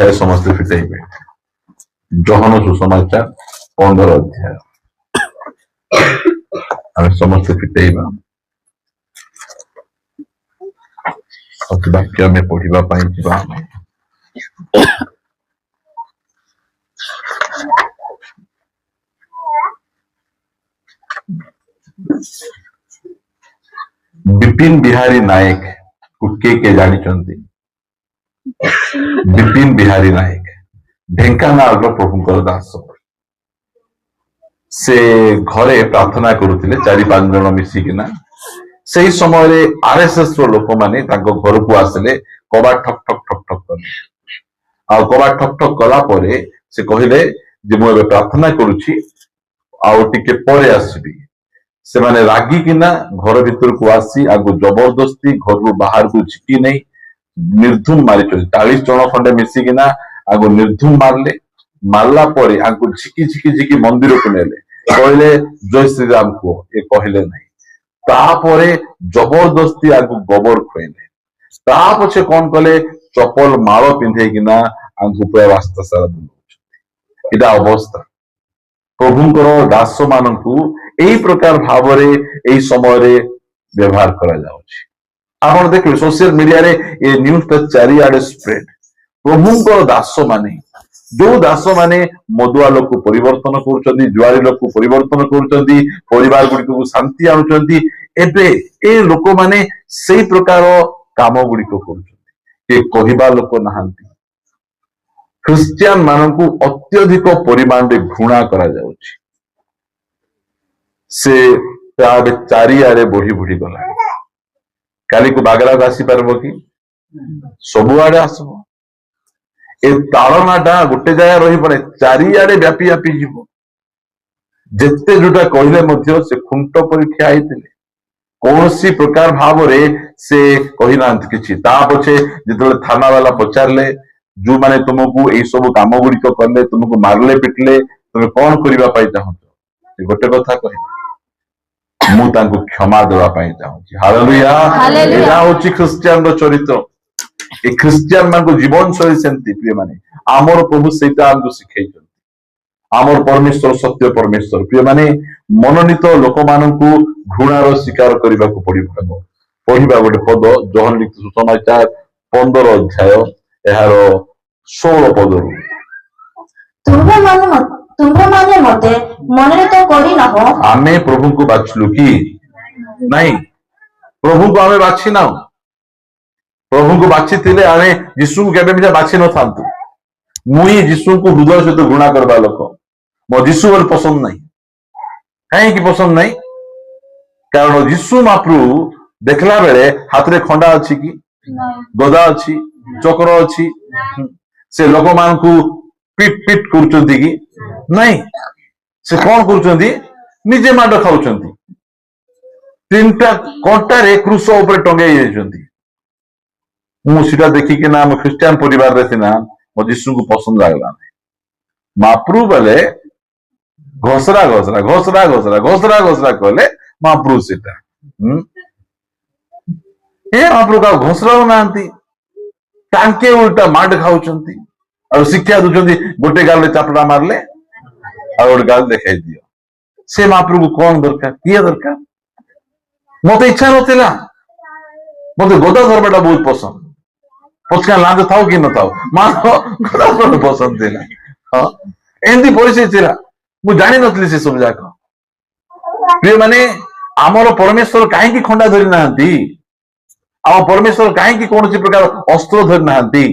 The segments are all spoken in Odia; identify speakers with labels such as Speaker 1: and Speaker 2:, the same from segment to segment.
Speaker 1: अध्याय समस्त फिटेबे जोहन सुसमाचार 15 अध्याय आम समस्त फिटेबा वाक्य में पढ़ा विपिन बिहारी नायक को के जानी विपिन बिहारी नायक ढेंकानाल प्रभुंकर दास से घरे प्रार्थना करुले 4-5 जन मिसिकिना से ही समय आरएसएस लोक माने घर को आसिले कबाट ठक ठक ठक ठक कले आ कबाट ठक ठक कला परे से कहले जे मु एबे प्रार्थना करूची आउ टिके परे आसीबी से माने रागी किना घर भीतर को आसी आगु जबरदस्ती घर बाहर को छिकी नहीं निर्धुम मारी 40 जन खंडे मिसिकिना आगु निर्धुम मारले मारला परे आगु झिकी झिकी झिकी मंदिर को नेले कहले जय श्री राम को ये कहले नहीं तापरे जबरदस्ती आगु गोबर खुएले ता पछे कौन कले चपल माल पिंधे किना आगु पूरा रास्ता सारा बुलाउछ इदा अवस्था प्रभुंकर दास मानकु एई प्रकार भावरे एई समय रे व्यवहार करा जाउछि आपण देखिबे सोशल मीडिया रे ए न्यूज तो चारिआडे स्प्रेड प्रभुंकर दास माने जो दास माने मदुआ लोक परिवर्तन करुचंदी जुआरी लोक परिवर्तन करुचंदी परिवार गुडी को शांति आनुचंदी एबे ए लोक माने सेई प्रकार काम गुडी को करुचंदी ए कहिबा लोक नहांती क्रिश्चियन मानकु अत्यधिक परिमाण रे घृणा करा जाउछि से ताबे चारिआडे बढ़ी बढ़ी गला काली को बागला आसी पारबो कि सबु आडे आसबो ए ताड़नाटा गोटे जगह रही पड़े चारिआडे व्यापी व्यापी जीव जेते जोटा कहले मध्य से खुंट परीक्षा आईथिले कौनसी प्रकार भाव रे से कहि नांत किछि ता पछे जेतले थाना वाला पचारले जो माने तुमको एई सब काम गुडी को करले तुमको मारले पिटले तुम कौन करिवा पाई चाहत से गोटे कथा कहि मु तांको क्षमा देवा पाई चाहूची हालेलुया एजा होची क्रिश्चियन रो चरित्र ए क्रिश्चियन मान को जीवन शैली सेंती प्रिय माने आमर प्रभु सेटा हमको सिखाइछन आमर परमेश्वर सत्य परमेश्वर प्रिय माने मनोनीत लोक माननकु घृणार शिकार करबा को पड़िबो पढिबा गोटे पद जोहन लिखित सुसमाचार 15 अध्याय एहार 16 पद
Speaker 2: तुम्भे माने मते मनोनीत करी न हो
Speaker 1: आमे प्रभु को बाछलु की नहीं प्रभु को आमे बाछि ना प्रभु को बाछि थिले आमे यीशु को केबे मिजा बाछि न थांतु मुई यीशु को हृदय सहित घृणा करबा लोक मो यीशु बोल पसंद नहीं काहे की पसंद नहीं कारण यीशु महाप्रभु देखला बेले हाथ रे खंडा अछि की गदा अछि चक्र अछि से लोक मान को पिट पिट करचंती की नहीं से कौन करचंती निजे माड खाउचंती 3टा कंटा रे क्रूस ऊपर टंगाई जाइचंती मु सीधा देखि के ना क्रिश्चियन परिवार रे थिना मो यीशु को पसंद लागला महाप्रभु बेले घोसरा घोसरा घोसरा घोसरा घोसरा घोसरा कहले महाप्रभु सीता ए महाप्रभु का घोसरा नांती तांके उल्टा माड खाउचंती और शिक्षा दूचंती गोटे गाल रे चापड़ा मारले और गोटे गाल देखाई दियो से महाप्रभु कौन दरकार किए दरकार मते इच्छा नथिला मते गोदा धर्मटा बहुत पसंद पचका लांज थाओ कि न थाओ मान गोदा धर्म पसंद थिला हां एंदी परिस्थिति थिला मु जानि नथली से सब जाक प्रिय माने आमर परमेश्वर काहे की खंडा धरि नांती आ परमेश्वर काहे की कोनसी प्रकार अस्त्र धरि नांती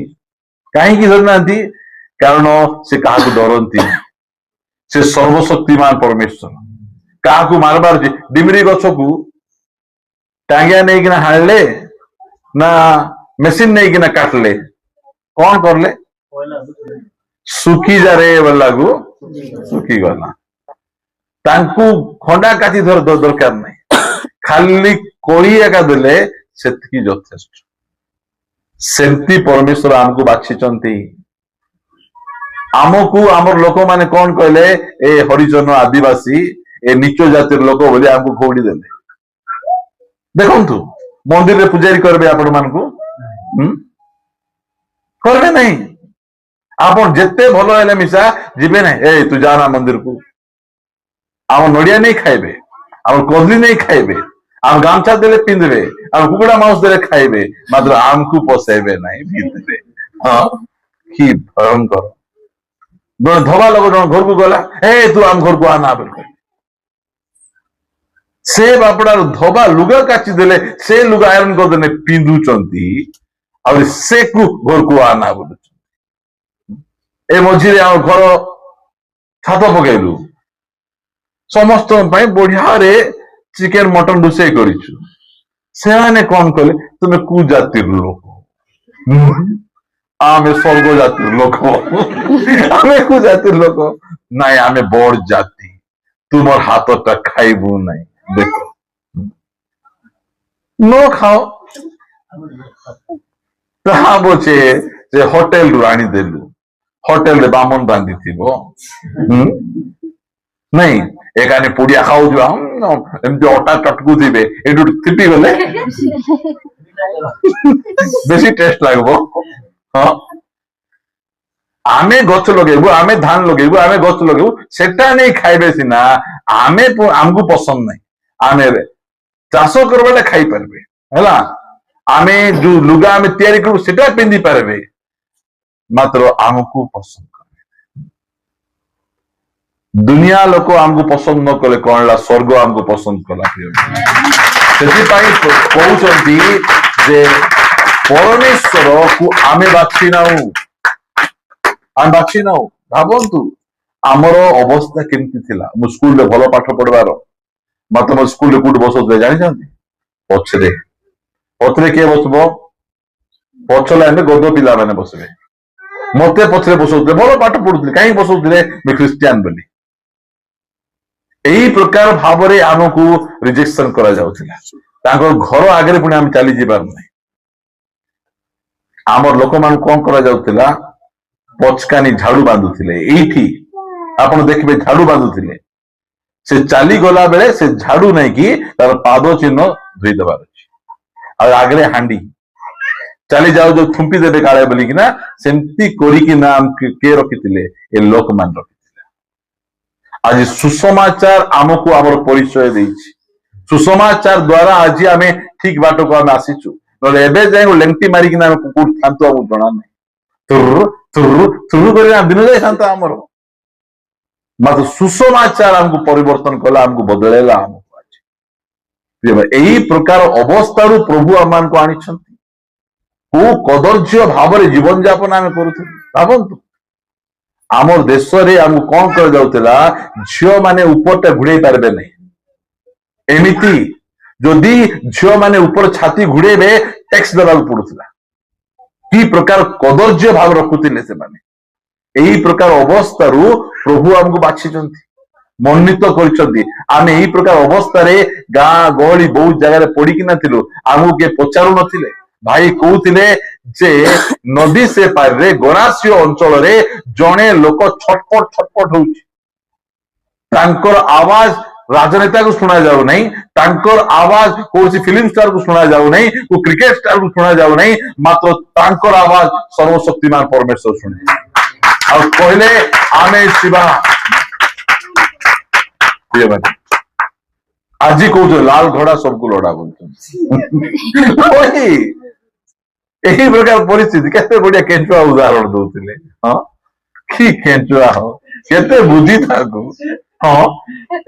Speaker 1: काहे की धरि नांती कारण से काहा को डरंती से सर्वशक्तिमान परमेश्वर काहा को मारबार डिमरी गछ को टांगिया नहीं कि ना हाणले ना मेसिन नहीं कि ना काटले कौन करले सुखी जा रे बल्लागु सुखी गला तांकु खंडा काटी धर दरकार नहीं खाली कोड़ी एका देले सेतकी यथेष्ट सेंती परमेश्वर आमको बाछिचंती आमको आमर लोक माने कौन कहले ए हरिजन आदिवासी ए नीच जातिर लोक बोली आमको घोड़ी देले देखंतु मंदिर रे पुजारी करबे आपण मान को करबे नहीं ଆପଣ ଯେତେ ଭଲ ହେଲେ ମିଶା ଯିବେ ନାହିଁ, ଏ ତୁ ଯା ନା ମନ୍ଦିରକୁ, ଆମ ନଡିଆ ନେଇ ଖାଇବେ, ଆମ କଦଳୀ ନେଇ ଖାଇବେ, ଆମ ଗାମଛା ଦେଲେ ପିନ୍ଧିବେ, ଆମ କୁକୁଡ଼ା ମାଉସ ଦେଲେ ଖାଇବେ, ମାତ୍ର ଆମକୁ ପୋଷେଇବେ ନାହିଁ ଭିତରେ। ହଁ, କି ଭୟଙ୍କର। ଜଣେ ଧବା ଲୋକ ଜଣେ ଘରକୁ ଗଲା, ଏ ତୁ ଆମ ଘରକୁ ଆନା ବୋଲି କହିଲେ। ସେ ବାପଡାର ଧବା ଲୁଗା କାଚି ଦେଲେ, ସେ ଲୁଗା ଆଇରନ୍ କରିଦେଲେ ପିନ୍ଧୁଛନ୍ତି, ଆଉ ସେ ଘରକୁ ଆନା ବୋଲୁଛନ୍ତି। ଏ ମଝିରେ ଆମ ଘର ଛାତ ପକେଇଲୁ, ସମସ୍ତଙ୍କ ପାଇଁ ବଢିଆରେ ଚିକେନ ମଟନ ରୋଷେଇ କରିଛୁ। ସେମାନେ କଣ କଲେ, ତୁମେ କୋଉ ଜାତିର ଲୋକ? ଆମେ ସ୍ୱର୍ଗ ଜାତିର ଲୋକ। ଆମେ କୋଉ ଜାତିର ଲୋକ? ନାଇଁ ଆମେ ବଡ ଜାତି, ତୁମର ହାତଟା ଖାଇବୁ ନାହିଁ। ଦେଖ, ନ ଖାଅ, ତାହା ପଛେ ସେ ହୋଟେଲରୁ ଆଣିଦେଲୁ, ହୋଟେଲରେ ବାମନ ବାନ୍ଧିଥିବ, ନାଇଁ ଏକାନି ପୁଡିଆ ଖାଉଛୁ, ଏମିତି ଅଟା ଚଟକୁଥିବେ, ଏଠୁ ଥିପି ଗଲେ ବେଶୀ ଟେଷ୍ଟ ଲାଗିବ। ହଁ, ଆମେ ଗଛ ଲଗେଇବୁ, ଆମେ ଧାନ ଲଗେଇବୁ, ଆମେ ଗଛ ଲଗେଇବୁ, ସେଟା ନେଇ ଖାଇବେ ସିନା, ଆମକୁ ପସନ୍ଦ ନାହିଁ। ଆମେ ଚାଷ କରିବାଟା ଖାଇପାରିବେ ହେଲା, ଆମେ ଯୋଉ ଲୁଗା ଆମେ ତିଆରି କରିବୁ ସେଟା ପିନ୍ଧି ପାରିବେ, ମାତ୍ର ଆମକୁ ପସନ୍ଦ କରିବେ। ଦୁନିଆ ଲୋକ ଆମକୁ ପସନ୍ଦ ନ କଲେ କଣ ହେଲା, ସ୍ୱର୍ଗ ଆମକୁ ପସନ୍ଦ କଲା। ସେଥିପାଇଁ କହୁଛନ୍ତି ଯେ ପରମେଶ୍ୱରକୁ ଆମେ ବାଛି ନାଉ, ଆମେ ବାଛି ନାଉ। ଭାବନ୍ତୁ ଆମର ଅବସ୍ଥା କେମିତି ଥିଲା। ମୁଁ ସ୍କୁଲରେ ଭଲ ପାଠ ପଢିବାର, ମାତ୍ର ମୋ ସ୍କୁଲରେ କୋଉଠି ବସଉଥିଲେ ଜାଣିଛନ୍ତି? ପଛରେ। ପଛରେ କିଏ ବସିବ? ପଛ ଲାଇନରେ ଗଧ ପିଲାମାନେ ବସିବେ। ମତେ ପଛରେ ବସଉଥିଲେ, ଭଲ ପାଠ ପଢୁଥିଲେ, କାହିଁକି ବସଉଥିଲେ? ମୁଁ ଖ୍ରୀଷ୍ଟିଆନ ବୋଲି। ଏଇ ପ୍ରକାର ଭାବରେ ଆମକୁ ରିଜେକ୍ସନ କରାଯାଉଥିଲା। ତାଙ୍କ ଘର ଆଗରେ ପୁଣି ଆମେ ଚାଲିଯିବାର ନାହିଁ। ଆମର ଲୋକମାନଙ୍କୁ କଣ କରାଯାଉଥିଲା? ପଚକାନି ଝାଡୁ ବାନ୍ଧୁଥିଲେ, ଏଇଠି ଆପଣ ଦେଖିବେ ଝାଡୁ ବାନ୍ଧୁଥିଲେ। ସେ ଚାଲିଗଲା ବେଳେ ସେ ଝାଡୁ ନେଇକି ତାର ପାଦ ଚିହ୍ନ ଧୋଇଦେବାର ଅଛି। ଆଉ ଆଗରେ ହାଣ୍ଡି, ଚାଲି ଯାଉ ଯୋଉ ଥୁମ୍ପି ଦେବେ କାଳେ ବୋଲିକିନା, ସେମିତି କରିକିନା କିଏ ରଖିଥିଲେ? ଏ ଲୋକମାନେ ରଖିଥିଲେ। ଆଜି ସୁସମାଚାର ଆମକୁ ଆମର ପରିଚୟ ଦେଇଛି। ସୁସମାଚାର ଦ୍ଵାରା ଆଜି ଆମେ ଠିକ ବାଟକୁ ଆମେ ଆସିଛୁ, ନହେଲେ ଏବେ ଯାଇ ଲେଙ୍କି ମାରିକିନା ଆମେ କୋଉଠି ଥାନ୍ତୁ ଆମକୁ ଜଣା ନାହିଁ। ଥୁରୁ ଥୁରୁ ଥୁରୁ କରି ଦିନ ଯାଇଥାନ୍ତା ଆମର। ମାତ୍ର ସୁସମାଚାର ଆମକୁ ପରିବର୍ତ୍ତନ କଲା, ଆମକୁ ବଦଳେଇଲା ଆମକୁ। ଆଜି ଏଇ ପ୍ରକାର ଅବସ୍ଥାରୁ ପ୍ରଭୁ ଆମମାନଙ୍କୁ ଆଣିଛନ୍ତି। କୋଉ କଦର୍ଯ୍ୟ ଭାବରେ ଜୀବନ ଯାପନ ଆମେ କରୁଥିଲୁ ଭାବନ୍ତୁ। ଆମର ଦେଶରେ ଆମକୁ କଣ କରାଯାଉଥିଲା? ଝିଅ ମାନେ ଉପରଟା ଘୋଡେଇ ପାରିବେ ନାହିଁ। ଏମିତି ଯଦି ଝିଅ ମାନେ ଉପର ଛାତି ଘୋଡେଇବେ, ଟ୍ୟାକ୍ସ ଦେବାକୁ ପଡୁଥିଲା। କି ପ୍ରକାର କଦର୍ଯ୍ୟ ଭାବ ରଖୁଥିଲେ ସେମାନେ। ଏଇ ପ୍ରକାର ଅବସ୍ଥାରୁ ପ୍ରଭୁ ଆମକୁ ବାଛିଛନ୍ତି, ମନୋନୀତ କରିଛନ୍ତି। ଆମେ ଏଇ ପ୍ରକାର ଅବସ୍ଥାରେ ଗାଁ ଗହଳି ବହୁତ ଜାଗାରେ ପଡିକିନା ଥିଲୁ। ଆମକୁ କିଏ ପଚାରୁ ନଥିଲେ। ଭାଇ କହୁଥିଲେ ଯେ ନଦୀ ସେ ପାରିରେ ଗରାସିଅ ଅଞ୍ଚଳରେ ଜଣେ ଲୋକ ଛଟପଟ ଛଟପଟ ହଉଛି। ତାଙ୍କର ଆୱାଜ ରାଜନେତାକୁ ଶୁଣା ଯାଉ ନାହିଁ, ତାଙ୍କର ଆୱାଜ କୌଣସି ଫିଲ୍ମ ଷ୍ଟାରକୁ ଶୁଣା ଯାଉ ନାହିଁ, କୋଉ କ୍ରିକେଟ ଷ୍ଟାରକୁ ଶୁଣା ଯାଉ ନାହିଁ, ମାତ୍ର ତାଙ୍କର ଆୱାଜ ସର୍ବଶକ୍ତିମାନ ପରମେଶ୍ୱର ଶୁଣେ। ଆଉ କହିଲେ ଆମେ ଶିବା। ଆଜି କହୁଛ ଲାଲ ଘୋଡା ସବୁକୁ ଲଡା ବୋଲୁଛନ୍ତି। ଏହି ପ୍ରକାର ପରିସ୍ଥିତି, କେତେ ବଢିଆ କେଞ୍ଚୁଆ ଉଦାହରଣ ଦଉଥିଲେ। ହଁ, କି କେଞ୍ଚୁଆ, ହଁ କେତେ ବୁଦ୍ଧି ତାକୁ। ହଁ,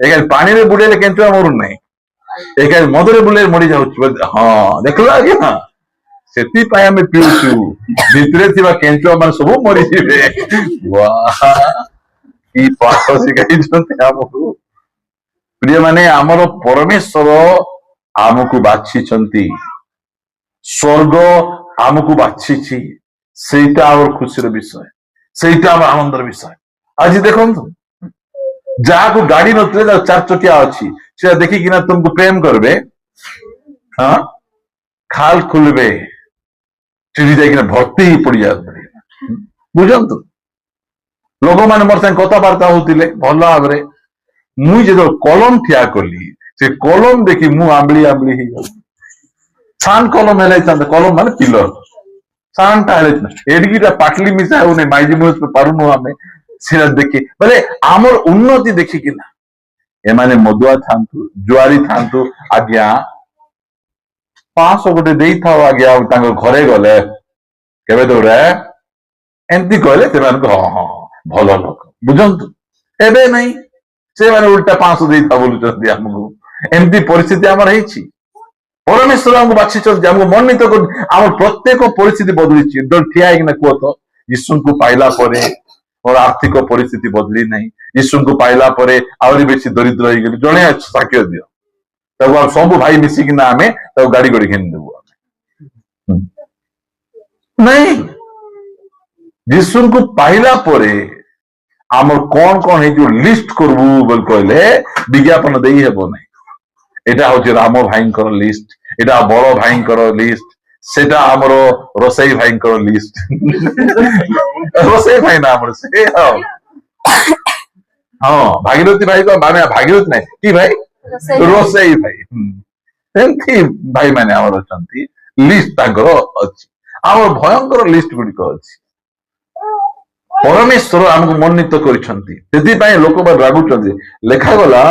Speaker 1: ଏକା ପାଣିରେ ବୁଡେଇଲେ କେଞ୍ଚୁଆ ମରୁନାହିଁ, ଏକା ମଦରେ ବୁଲେଇ ମରି ଯାଉଛି। ହଁ ଦେଖିଲ ଆଜ୍ଞା, ସେଥିପାଇଁ ଆମେ ପିଉଛୁ, ଭିତରେ ଥିବା କେଞ୍ଚୁଆ ମାନେ ସବୁ ମରିଯିବେ। କି ପାଠ ଶିଖାଇଛନ୍ତି ଆମକୁ। ପ୍ରିୟମାନେ, ଆମର ପରମେଶ୍ୱର ଆମକୁ ବାଛିଛନ୍ତି, ସ୍ୱର୍ଗ ଆମକୁ ବାଛିଛି। ସେଇଟା ଆମର ଖୁସିର ବିଷୟ, ସେଇଟା ଆମର ଆନନ୍ଦର ବିଷୟ। ଆଜି ଦେଖନ୍ତୁ, ଯାହାକୁ ଗାଡି ନଥିଲେ ତାର 4 ଚକିଆ ଅଛି, ସେଟା ଦେଖିକିନା ତୁମକୁ ପ୍ରେମ କରିବେ। ହଁ, ଖାଲ ଖୋଲିବେ, ଚିଡି ଯାଇକିନା ଭର୍ତ୍ତି ହେଇ ପଡିଯାଉଥିଲେ। ବୁଝନ୍ତୁ, ଲୋକମାନେ ମୋର ସାଙ୍ଗେ କଥାବାର୍ତ୍ତା ହଉଥିଲେ ଭଲ ଭାବରେ। ମୁଁ ଯେତେବେଳେ କଲମ ଠିଆ କଲି, ସେ କଲମ ଦେଖି ମୁଁ ଆମ୍ବିଳି ଆମ୍ବିଳି ହେଇଗଲି। ଛାନ କଲମ ହେଲେ, କଲମ ମାନେ ପିଲର, ସାନଟା ହେଲେ ଏଡିକିଟା ପାଟଲି ମିଶା ହଉନି ମାଇଜି ମୁଜ ପାରୁନୁ ଆମେ ସେଟା ଦେଖି ବୋଲେ ଆମର ଉନ୍ନତି ଦେଖିକିନା ଏମାନେ ମଦୁଆ ଥାନ୍ତୁ ଜୁଆରୀ ଥାନ୍ତୁ ଆଜ୍ଞା 500 ଗୋଟେ ଦେଇଥାଉ ଆଜ୍ଞା ତାଙ୍କ ଘରେ ଗଲେ କେବେ ଦୌଡେ ଏମିତି କହିଲେ ସେମାନଙ୍କୁ ହଁ ହଁ ଭଲ ଲୋକ ବୁଝନ୍ତୁ ଏବେ ନାଇଁ ସେମାନେ ଉଲ୍ଟା 500 ଦେଇଥାଉ ବୋଲୁଛନ୍ତି ଆମକୁ ଏମିତି ପରିସ୍ଥିତି ଆମର ହେଇଛି ପରମେଶ୍ୱର ଆମକୁ ବାଛିଛନ୍ତି ଆମକୁ ମନୋନୀତ କରୁ ଆମର ପ୍ରତ୍ୟେକ ପରିସ୍ଥିତି ବଦଳିଛି ଠିଆ ହେଇକିନା କୁହ ତ ଯୀଶୁଙ୍କୁ ପାଇଲା ପରେ ମୋର ଆର୍ଥିକ ପରିସ୍ଥିତି ବଦଳି ନାହିଁ ଯୀଶୁଙ୍କୁ ପାଇଲା ପରେ ଆହୁରି ବେଶୀ ଦରିଦ୍ର ହେଇଗଲି ଜଣେ ସାକ୍ଷ୍ୟ ଦିଅ ତାକୁ ଆଉ ସବୁ ଭାଇ ମିଶିକିନା ଆମେ ତାକୁ ଗାଡି ଗଡି ଘିନିଦେବୁ ଆମେ ନାଇଁ ଯୀଶୁଙ୍କୁ ପାଇଲା ପରେ ଆମର କଣ ହେଇଯିବ ଲିଷ୍ଟ କରିବୁ ବୋଲି କହିଲେ ବିଜ୍ଞାପନ ଦେଇ ହେବ ନାହିଁ এটা হচ্ছে রাম ভাইଙ୍କର লিস্ট এটা বড় ভাইଙ୍କର লিস্ট সেটা ଆମର ରୋଷେଇ ଭାଇଙ୍କର লিস্ট ରୋଷେଇ ଭାଇ ନା ଆମର ସେ ହଁ ଭାଗୀରଥୀ ଭାଇ ମାନେ ଭାଗୀରଥୀ ନାହିଁ କି ଭାଇ ରୋଷେଇ ଭାଇ ଏମିତି ଭାଇ ମାନେ ଆମର ଅଛନ୍ତି লিস্ট ତାଙ୍କର ଅଛି ଆମର ଭୟଙ୍କର লিস্ট ଗୁଡିକ ଅଛି ପରମେଶ୍ୱର ଆମକୁ ମନୋନୀତ କରିଛନ୍ତି ସେଥିପାଇଁ ଲୋକମାନେ ରାଗୁଛନ୍ତି ଲେଖାଗଲା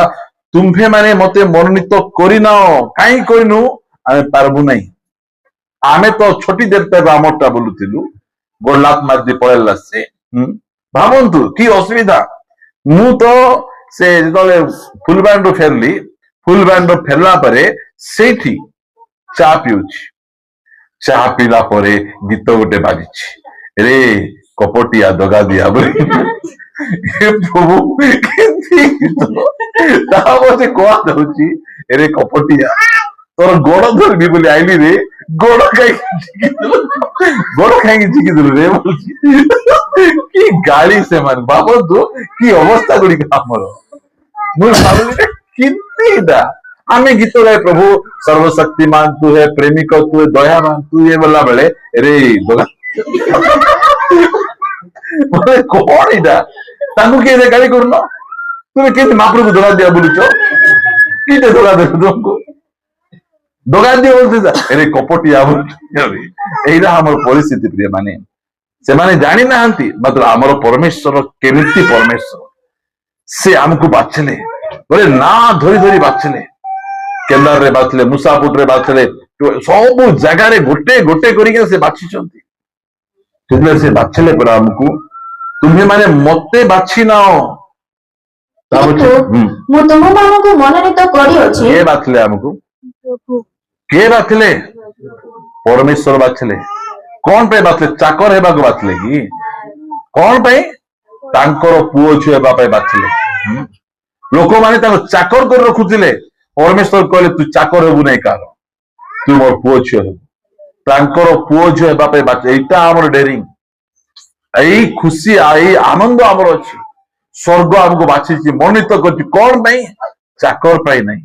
Speaker 1: ତୁମ୍ଭେ ମାନେ ମତେ ମନୋନୀତ କରିନାଅ କାହିଁ କରିନୁ ଆମେ ପାରବୁ ନାହିଁ ଆମେ ତ ଛୋଟି ଦେବତା ଆମରଟା ବୋଲୁଥିଲୁ ଗୋଲାପ ମାର୍ଜି ପଳେଇଲା ସେ ଭାବନ୍ତୁ କି ଅସୁବିଧା ମୁଁ ତ ସେ ଯେତେବେଳେ ଫୁଲବାଣୀରୁ ଫେରିଲି ଫୁଲବାଣୀରୁ ଫେରିଲା ପରେ ସେଇଠି ଚା ପିଉଛି ଚା ପିଇଲା ପରେ ଗୀତ ଗୋଟେ ବାଜିଛି ରେ କପଟିଆ ଦଗା ଦିଆ ବୋଲି ପ୍ରଭୁ କେମିତି ତାପରେ କୁହା ଯାଉଛି ଏରେ କପଟିଆ ତୋର ଗୋଡ ଧରିବି ବୋଲି ଆଇଲି ରେ ଗୋଡ ଖାଇକି ଝିକିଦେଲୁ ରେ ବୋଲୁଛି କି ଗାଳି ସେମାନେ ଭାବନ୍ତୁ କି ଅବସ୍ଥା ଗୁଡିକ ଆମର ମୁଁ ଭାବୁଛି କେମିତି ଏଇଟା ଆମେ ଗୀତ ଗାଏ ପ୍ରଭୁ ସର୍ବଶକ୍ତିମାନ ତୁ ହେ ପ୍ରେମିକ ତୁ ହେ ଦୟାବାନ ତୁ ଏ ବୋଲା ବେଳେ ରେ ଦଗା କଣ ଏଇଟା ତାଙ୍କୁ କିଏ ଗାଳି କରୁନ ତୁମେ କେମିତି ମାପରକୁ ଧରା ଦିଆ ବୁଲୁଛ କିଏ ଧରା ଦେବ ତୁମକୁ ଦଗା ଦିଅ ବୋଲୁଛ ଏରେ କପଟିଆ ଏଇଟା ଆମର ପରିସ୍ଥିତି ପ୍ରିୟ ମାନେ ସେମାନେ ଜାଣିନାହାନ୍ତି ମାତ୍ର ଆମର ପରମେଶ୍ୱର କେମିତି ପରମେଶ୍ୱର ସେ ଆମକୁ ବାଛିଲେ ବୋଲେ ନା ଧରି ଧରି ବାଛିଲେ କେନ୍ଦାରରେ ବାଛିଲେ ମୁସାପୁଟରେ ବାଛିଲେ ସବୁ ଜାଗାରେ ଗୋଟେ ଗୋଟେ କରିକି ସେ ବାଛିଛନ୍ତି ସେଥିପାଇଁ ସେ ବାଛିଲେ ପରା ଆମକୁ ତୁମେ ମାନେ ମତେ ବାଛି ନାଅ
Speaker 2: କିନ୍ତୁ ମୁଁ ତୁମମାନଙ୍କୁ ମନୋନୀତ କରିଅଛି
Speaker 1: କିଏ ବାଛିଲେ ଆମକୁ କିଏ ବାଛିଲେ ପରମେଶ୍ୱର ବାଛିଲେ କଣ ପାଇଁ ବାଛିଲେ ଚାକର ହେବାକୁ ବାଛିଲେ କି କଣ ପାଇଁ ତାଙ୍କର ପୁଅ ଝିଅ ହେବା ପାଇଁ ବାଛିଲେ ଲୋକମାନେ ତାଙ୍କୁ ଚାକର କରି ରଖୁଥିଲେ ପରମେଶ୍ୱର କହିଲେ ତୁ ଚାକର ହେବୁ ନାହିଁ କାହାର ତୁ ମୋର ପୁଅ ଝିଅ ହେବୁ ତାଙ୍କର ପୁଅ ଝିଅ ହେବା ପାଇଁ ବାଛିଲେ ଏଇଟା ଆମର ଡେରିଂ ଏଇ ଖୁସି ଏଇ ଆନନ୍ଦ ଆମର ଅଛି ସ୍ୱର୍ଗ ଆମକୁ ବାଛିଛି ମନୋନୀତ କରିଛି କଣ ପାଇଁ ଚାକର ପାଇଁ ନାହିଁ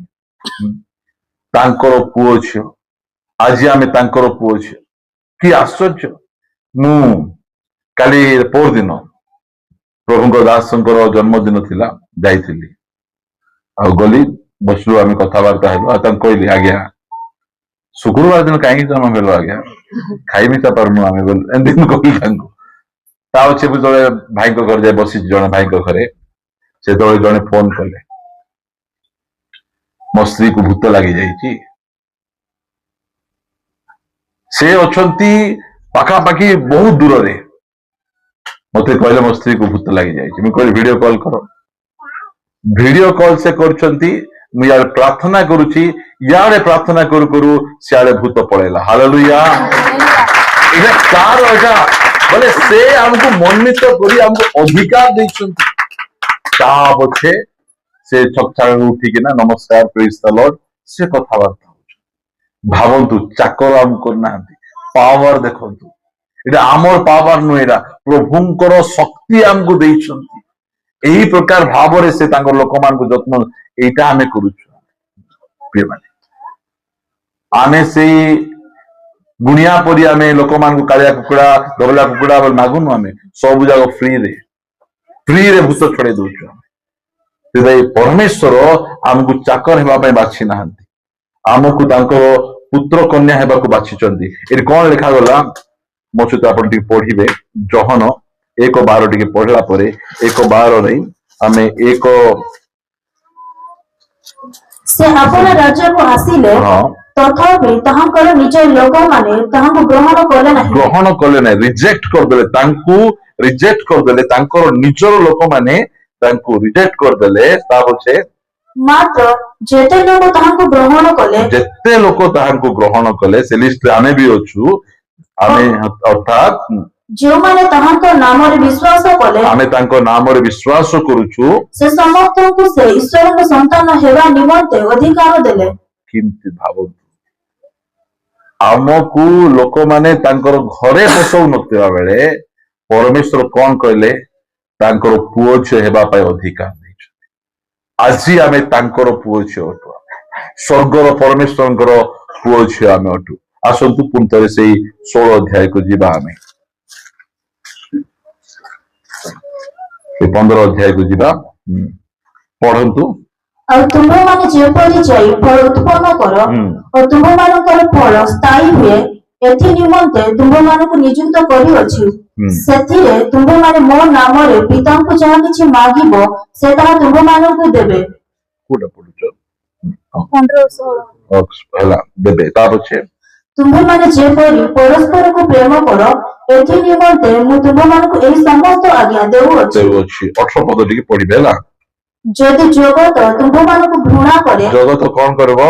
Speaker 1: ତାଙ୍କର ପୁଅ ଝିଅ ଆଜି ଆମେ ତାଙ୍କର ପୁଅ ଝିଅ କି ଆଶ୍ଚର୍ଯ୍ୟ ମୁଁ କାଲି ପରଦିନ ପ୍ରଭୁଙ୍କ ଦାସଙ୍କର ଜନ୍ମଦିନ ଥିଲା ଯାଇଥିଲି ଆଉ ଗଲି ବସିଲୁ ଆମେ କଥାବାର୍ତ୍ତା ହେଲୁ ଆଉ ତାଙ୍କୁ କହିଲି ଆଜ୍ଞା ଶୁକ୍ରବାର ଦିନ କାହିଁକି ଜନ୍ମ ହେଲ ଆଜ୍ଞା ଖାଇ ମିଶା ପାରୁନୁ ଆମେ ଏମିତି ମୁଁ କହିଲି ତାଙ୍କୁ ତା ଅଛି ମୁଁ ଯେତେବେଳେ ଭାଇଙ୍କ ଘରେ ଯାଇ ବସିଛି ଜଣେ ଭାଇଙ୍କ ଘରେ ସେତେବେଳେ ଜଣେ ଫୋନ କଲେ ମୋ ସ୍ତ୍ରୀକୁ ଭୂତ ଲାଗିଯାଇଛି ସେ ଅଛନ୍ତି ପାଖାପାଖି ବହୁତ ଦୂରରେ ମତେ କହିଲେ ମୋ ସ୍ତ୍ରୀକୁ ଭୂତ ଲାଗିଯାଇଛି ମୁଁ କହିଲି ଭିଡିଓ କଲ୍ କର ଭିଡିଓ କଲ୍ ସେ କରୁଛନ୍ତି ମୁଁ ଇଆଡେ ପ୍ରାର୍ଥନା କରୁଛି ଇଆଡେ ପ୍ରାର୍ଥନା କରୁ କରୁ ସିଆଡେ ଭୂତ ପଳେଇଲା ହାଲେଲୁୟା ଏଇଟା କାର ଏଇଟା ବୋଲେ ସେ ଆମକୁ ମନୋନୀତ କରି ଆମକୁ ଅଧିକାର ଦେଇଛନ୍ତି ତା ପଛେ ସେ ସକାଳୁ ଉଠିକିନା ନମସ୍କାର ପ୍ରେଜ୍ ଦ ଲର୍ଡ ସେ କଥାବାର୍ତ୍ତା ହଉଛନ୍ତି ଭାବନ୍ତୁ ଚାକର ଆମକୁ କରୁନାହାନ୍ତି ପାୱାର ଦେଖନ୍ତୁ ଏଇଟା ଆମର ପାୱାର ନୁହେଁ ଏଇଟା ପ୍ରଭୁଙ୍କର ଶକ୍ତି ଆମକୁ ଦେଇଛନ୍ତି ଏହି ପ୍ରକାର ଭାବରେ ସେ ତାଙ୍କ ଲୋକମାନଙ୍କୁ ଯତ୍ନ ଏଇଟା ଆମେ କରୁଛୁ ପ୍ରିୟମାନେ ଆମେ ସେଇ ଗୁଣିଆ ପରି ଆମେ ଲୋକମାନଙ୍କୁ କାଳିଆ କୁକୁଡା ଧବଲା କୁକୁଡା ମାଗୁନୁ ଆମେ ସବୁ ଯାକ ଫ୍ରିରେ ଭୂତ ଛଡେଇ ଦଉଛୁ ସେଥିପାଇଁ ପରମେଶ୍ୱର ଆମକୁ ଚାକର ହେବା ପାଇଁ ବାଛି ନାହାନ୍ତି ଆମକୁ ତାଙ୍କର ପୁତ୍ର କନ୍ୟା ହେବାକୁ ବାଛିଛନ୍ତି ଏଠି କଣ ଲେଖାଗଲା ମୋ ସହିତ ଆପଣ ଟିକେ ପଢିବେ ଜହନ 1:12 ଟିକେ ପଢିଲା ପରେ 1:12 ରେ ଆମେ
Speaker 2: ସେ ଆପଣା ରାଜ୍ୟକୁ ଆସିଲେ
Speaker 1: ହଁ
Speaker 2: ତଥାପି ତାହାଙ୍କର ନିଜ ଲୋକମାନେ ତାହାଙ୍କୁ ଗ୍ରହଣ କଲେ ନାହିଁ।
Speaker 1: ଗ୍ରହଣ କଲେ ନାହିଁ, ରିଜେକ୍ଟ କରିଦେଲେ, ତାଙ୍କୁ ରିଜେକ୍ଟ କରିଦେଲେ, ତାଙ୍କର ନିଜର ଲୋକମାନେ ତାଙ୍କୁ ରିଜେକ୍ଟ କରିଦେଲେ। ତା ପଛେ
Speaker 2: ମାତ୍ର ଯେତେ ଲୋକ ତାହାଙ୍କୁ ଗ୍ରହଣ କଲେ
Speaker 1: ଯେତେ ଲୋକ ତାହାଙ୍କୁ ଗ୍ରହଣ କଲେ, ସେ ଲିଷ୍ଟରେ ଆମେ ବି ଅଛୁ। ଆମେ ଅର୍ଥାତ୍
Speaker 2: ଯେଉଁମାନେ ତାହାଙ୍କ ନାମରେ ବିଶ୍ୱାସ କଲେ
Speaker 1: ଆମେ ତାଙ୍କ ନାମରେ ବିଶ୍ୱାସ କରୁଛୁ।
Speaker 2: ସେ ସମସ୍ତଙ୍କୁ ସେ ଈଶ୍ୱରଙ୍କ ସନ୍ତାନ ହେବା ନିମନ୍ତେ ଅଧିକାର ଦେଲେ।
Speaker 1: କେମିତି ଭାବନ୍ତୁ, ଆମକୁ ଲୋକମାନେ ତାଙ୍କର ଘରେ ପଶଉନଥିବା ବେଳେ ପରମେଶ୍ୱର କଣ କହିଲେ? ତାଙ୍କର ପୁଅ ଝିଅ ହେବା ପାଇଁ ଅଧିକାର ଦେଇଛନ୍ତି। ଆଜି ଆମେ ତାଙ୍କର ପୁଅ ଝିଅ ଅଟୁ, ସ୍ୱର୍ଗର ପରମେଶ୍ୱରଙ୍କର ପୁଅ ଝିଅ ଆମେ ଅଟୁ। ଆସନ୍ତୁ ପୁଣି ଥରେ ସେଇ 16 ଅଧ୍ୟାୟକୁ ଯିବା। ଆମେ 15 ଅଧ୍ୟାୟକୁ ଯିବା। ପଢନ୍ତୁ।
Speaker 2: ଆଉ ତୁମ୍ଭମାନେ ଯେପରି ଯାଇ ଫଳ ଉତ୍ପନ୍ନ କର ଓ ତୁମ୍ଭମାନଙ୍କର ଫଳ ସ୍ଥାୟୀ ହୁଏ, ଏଥି ନିମନ୍ତେ ତୁମ୍ଭମାନଙ୍କୁ ନିଯୁକ୍ତ କରିଅଛି। ସେଥିରେ ତୁମ୍ଭମାନେ ମୋ ନାମରେ ପିତାଙ୍କୁ ଯାହା କିଛି ମାଗିବ, ସେ ତାହା ତୁମ୍ଭମାନଙ୍କୁ ଦେବେ।
Speaker 1: କୋଉଟା ପଢୁଛ?
Speaker 2: 15-16
Speaker 1: ହେଲା, ଦେବେ। ତା ପଛେ
Speaker 2: ତୁମ୍ଭମାନେ ଯେପରି ପରସ୍ପରକୁ ପ୍ରେମ କର, ଏଥି ନିମନ୍ତେ ମୁଁ ତୁମ୍ଭମାନଙ୍କୁ ଏହି ସମସ୍ତ ଆଜ୍ଞା ଦେଉଅଛି।
Speaker 1: 18 ପଦ ଟିକେ ପଢିବେ। ହେଲା,
Speaker 2: ଯଦି ଜଗତ ତୁମ୍ଭମାନଙ୍କୁ ଘୃଣା କରେ,
Speaker 1: ଜଗତ କଣ କରିବ?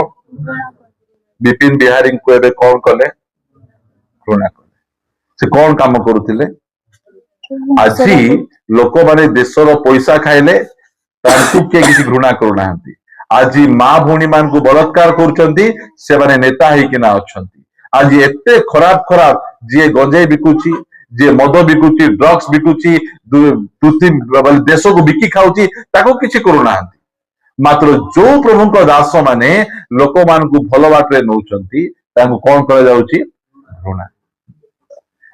Speaker 1: ବିପିନ ବିହାରୀଙ୍କୁ ଏବେ କଣ କଲେ? ଘୃଣା କଲେ। ସେ କଣ କାମ କରୁଥିଲେ? ଆଜି ଲୋକମାନେ ଦେଶର ପଇସା ଖାଇଲେ, ତାଙ୍କୁ କିଏ କିଛି ଘୃଣା କରୁନାହାନ୍ତି। ଆଜି ମା ଭଉଣୀ ମାନଙ୍କୁ ବଳାତ୍କାର କରୁଛନ୍ତି, ସେମାନେ ନେତା ହେଇକିନା ଅଛନ୍ତି। ଆଜି ଏତେ ଖରାପ ଖରାପ, ଯିଏ ଗଞ୍ଜେଇ ବିକୁଛି, ଯିଏ ମଦ ବିକୁଛି, ଡ୍ରଗ୍ସ ବିକୁଛି, ଦେଶକୁ ବିକି ଖାଉଛି, ତାକୁ କିଛି କରୁନାହାନ୍ତି। ମାତ୍ର ଯୋଉ ପ୍ରଭୁଙ୍କ ଦାସ ମାନେ ଲୋକମାନଙ୍କୁ ଭଲ ବାଟରେ ନଉଛନ୍ତି, ତାଙ୍କୁ କଣ କରାଯାଉଛି? ଘୃଣା।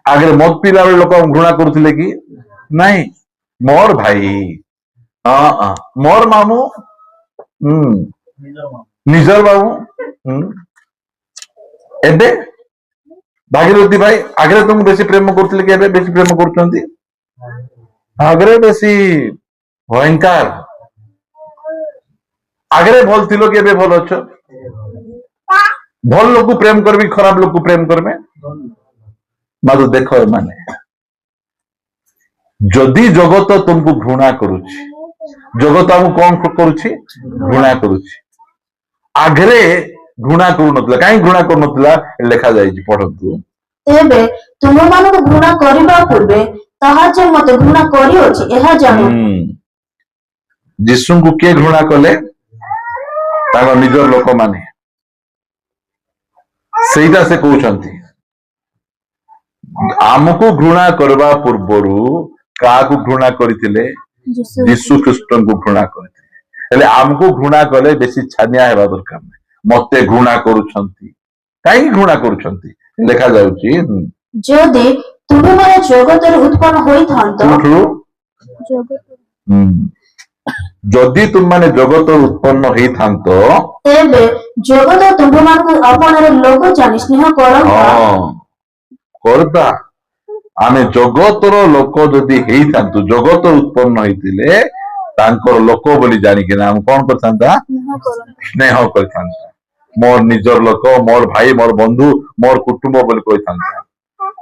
Speaker 1: ଆଗରେ ମଦ ପିଇଲା ବେଳେ ଲୋକ ଘୃଣା କରୁଥିଲେ କି ନାଇଁ? ମୋର ଭାଇ, ମୋର ମାମୁଁ, ନିଜର ବାବୁ। ଏବେ ଭାଗୀରଥୀ ଭାଇ ଆଗରେ ତୁମକୁ ବେଶୀ ପ୍ରେମ କରୁଥିଲେ କି ଏବେ ବେଶୀ ପ୍ରେମ କରୁଛନ୍ତି? ଆଗରେ ବେଶୀ ଭୟଙ୍କର। ଆଗରେ ଭଲ ଥିଲ କି ଏବେ ଭଲ ଅଛ? ଭଲ ଲୋକକୁ ପ୍ରେମ କରିବି, ଖରାପ ଲୋକକୁ ପ୍ରେମ କରିବେ। ମାତ୍ର ଦେଖ, ଏମାନେ ଯଦି ଜଗତ ତୁମକୁ ଘୃଣା କରୁଛି, ଜଗତ ଆମକୁ କଣ କରୁଛି? ଘୃଣା କରୁଛି। ଆଗରେ ଘୃଣା କରୁନଥିଲା। କାହିଁକି ଘୃଣା କରୁନଥିଲା? ଲେଖା ଯାଇଛି, ପଢନ୍ତୁ।
Speaker 2: ତେବେ ତୁମମାନଙ୍କୁ ଘୃଣା କରିବା ପୂର୍ବେ ତାହା ଯେ ମତେ ଘୃଣା କରିଅଛି, ଏହା ଜାଣ।
Speaker 1: ଯୀଶୁଙ୍କୁ କିଏ ଘୃଣା କଲେ? ତାଙ୍କ ନିଜର ଲୋକମାନେ। ସେଇଟା ସେ କହୁଛନ୍ତି। ଆମକୁ ଘୃଣା କରିବା ପୂର୍ବରୁ କାହାକୁ ଘୃଣା କରିଥିଲେ? ଯୀଶୁ ଖ୍ରୀଷ୍ଟଙ୍କୁ ଘୃଣା କରିଥିଲେ। ହେଲେ ଆମକୁ ଘୃଣା କଲେ ବେଶୀ ଛାନିଆ ହେବା ଦରକାର ନାହିଁ। ମତେ ଘୃଣା କରୁଛନ୍ତି, କାହିଁକି ଘୃଣା କରୁଛନ୍ତି? ଲେଖା ଯାଉଛି,
Speaker 2: ଯଦି ତୁମେମାନେ ଜଗତରେ ଉତ୍ପନ୍ନ ହୋଇଥାନ୍ତ,
Speaker 1: ଯଦି ତୁମମାନେ ଜଗତରୁ ଉତ୍ପନ୍ନ ହେଇଥାନ୍ତ,
Speaker 2: ତେବେ ଜଗତ ତୁମମାନଙ୍କୁ ଆପଣାର ଲୋକ ଜାଣି ସ୍ନେହ
Speaker 1: କରନ୍ତା। ଆମେ ଜଗତର ଲୋକ ଯଦି ହେଇଥାନ୍ତୁ, ଜଗତ ଉତ୍ପନ୍ନ ହେଇଥିଲେ ତାଙ୍କର ଲୋକ ବୋଲି ଜାଣିକିନା ଆମେ କଣ କରିଥାନ୍ତା? ସ୍ନେହ କରିଥାନ୍ତା। ମୋର ନିଜର ଲୋକ, ମୋର ଭାଇ, ମୋର ବନ୍ଧୁ, ମୋର କୁଟୁମ୍ବ ବୋଲି କହିଥାନ୍ତା।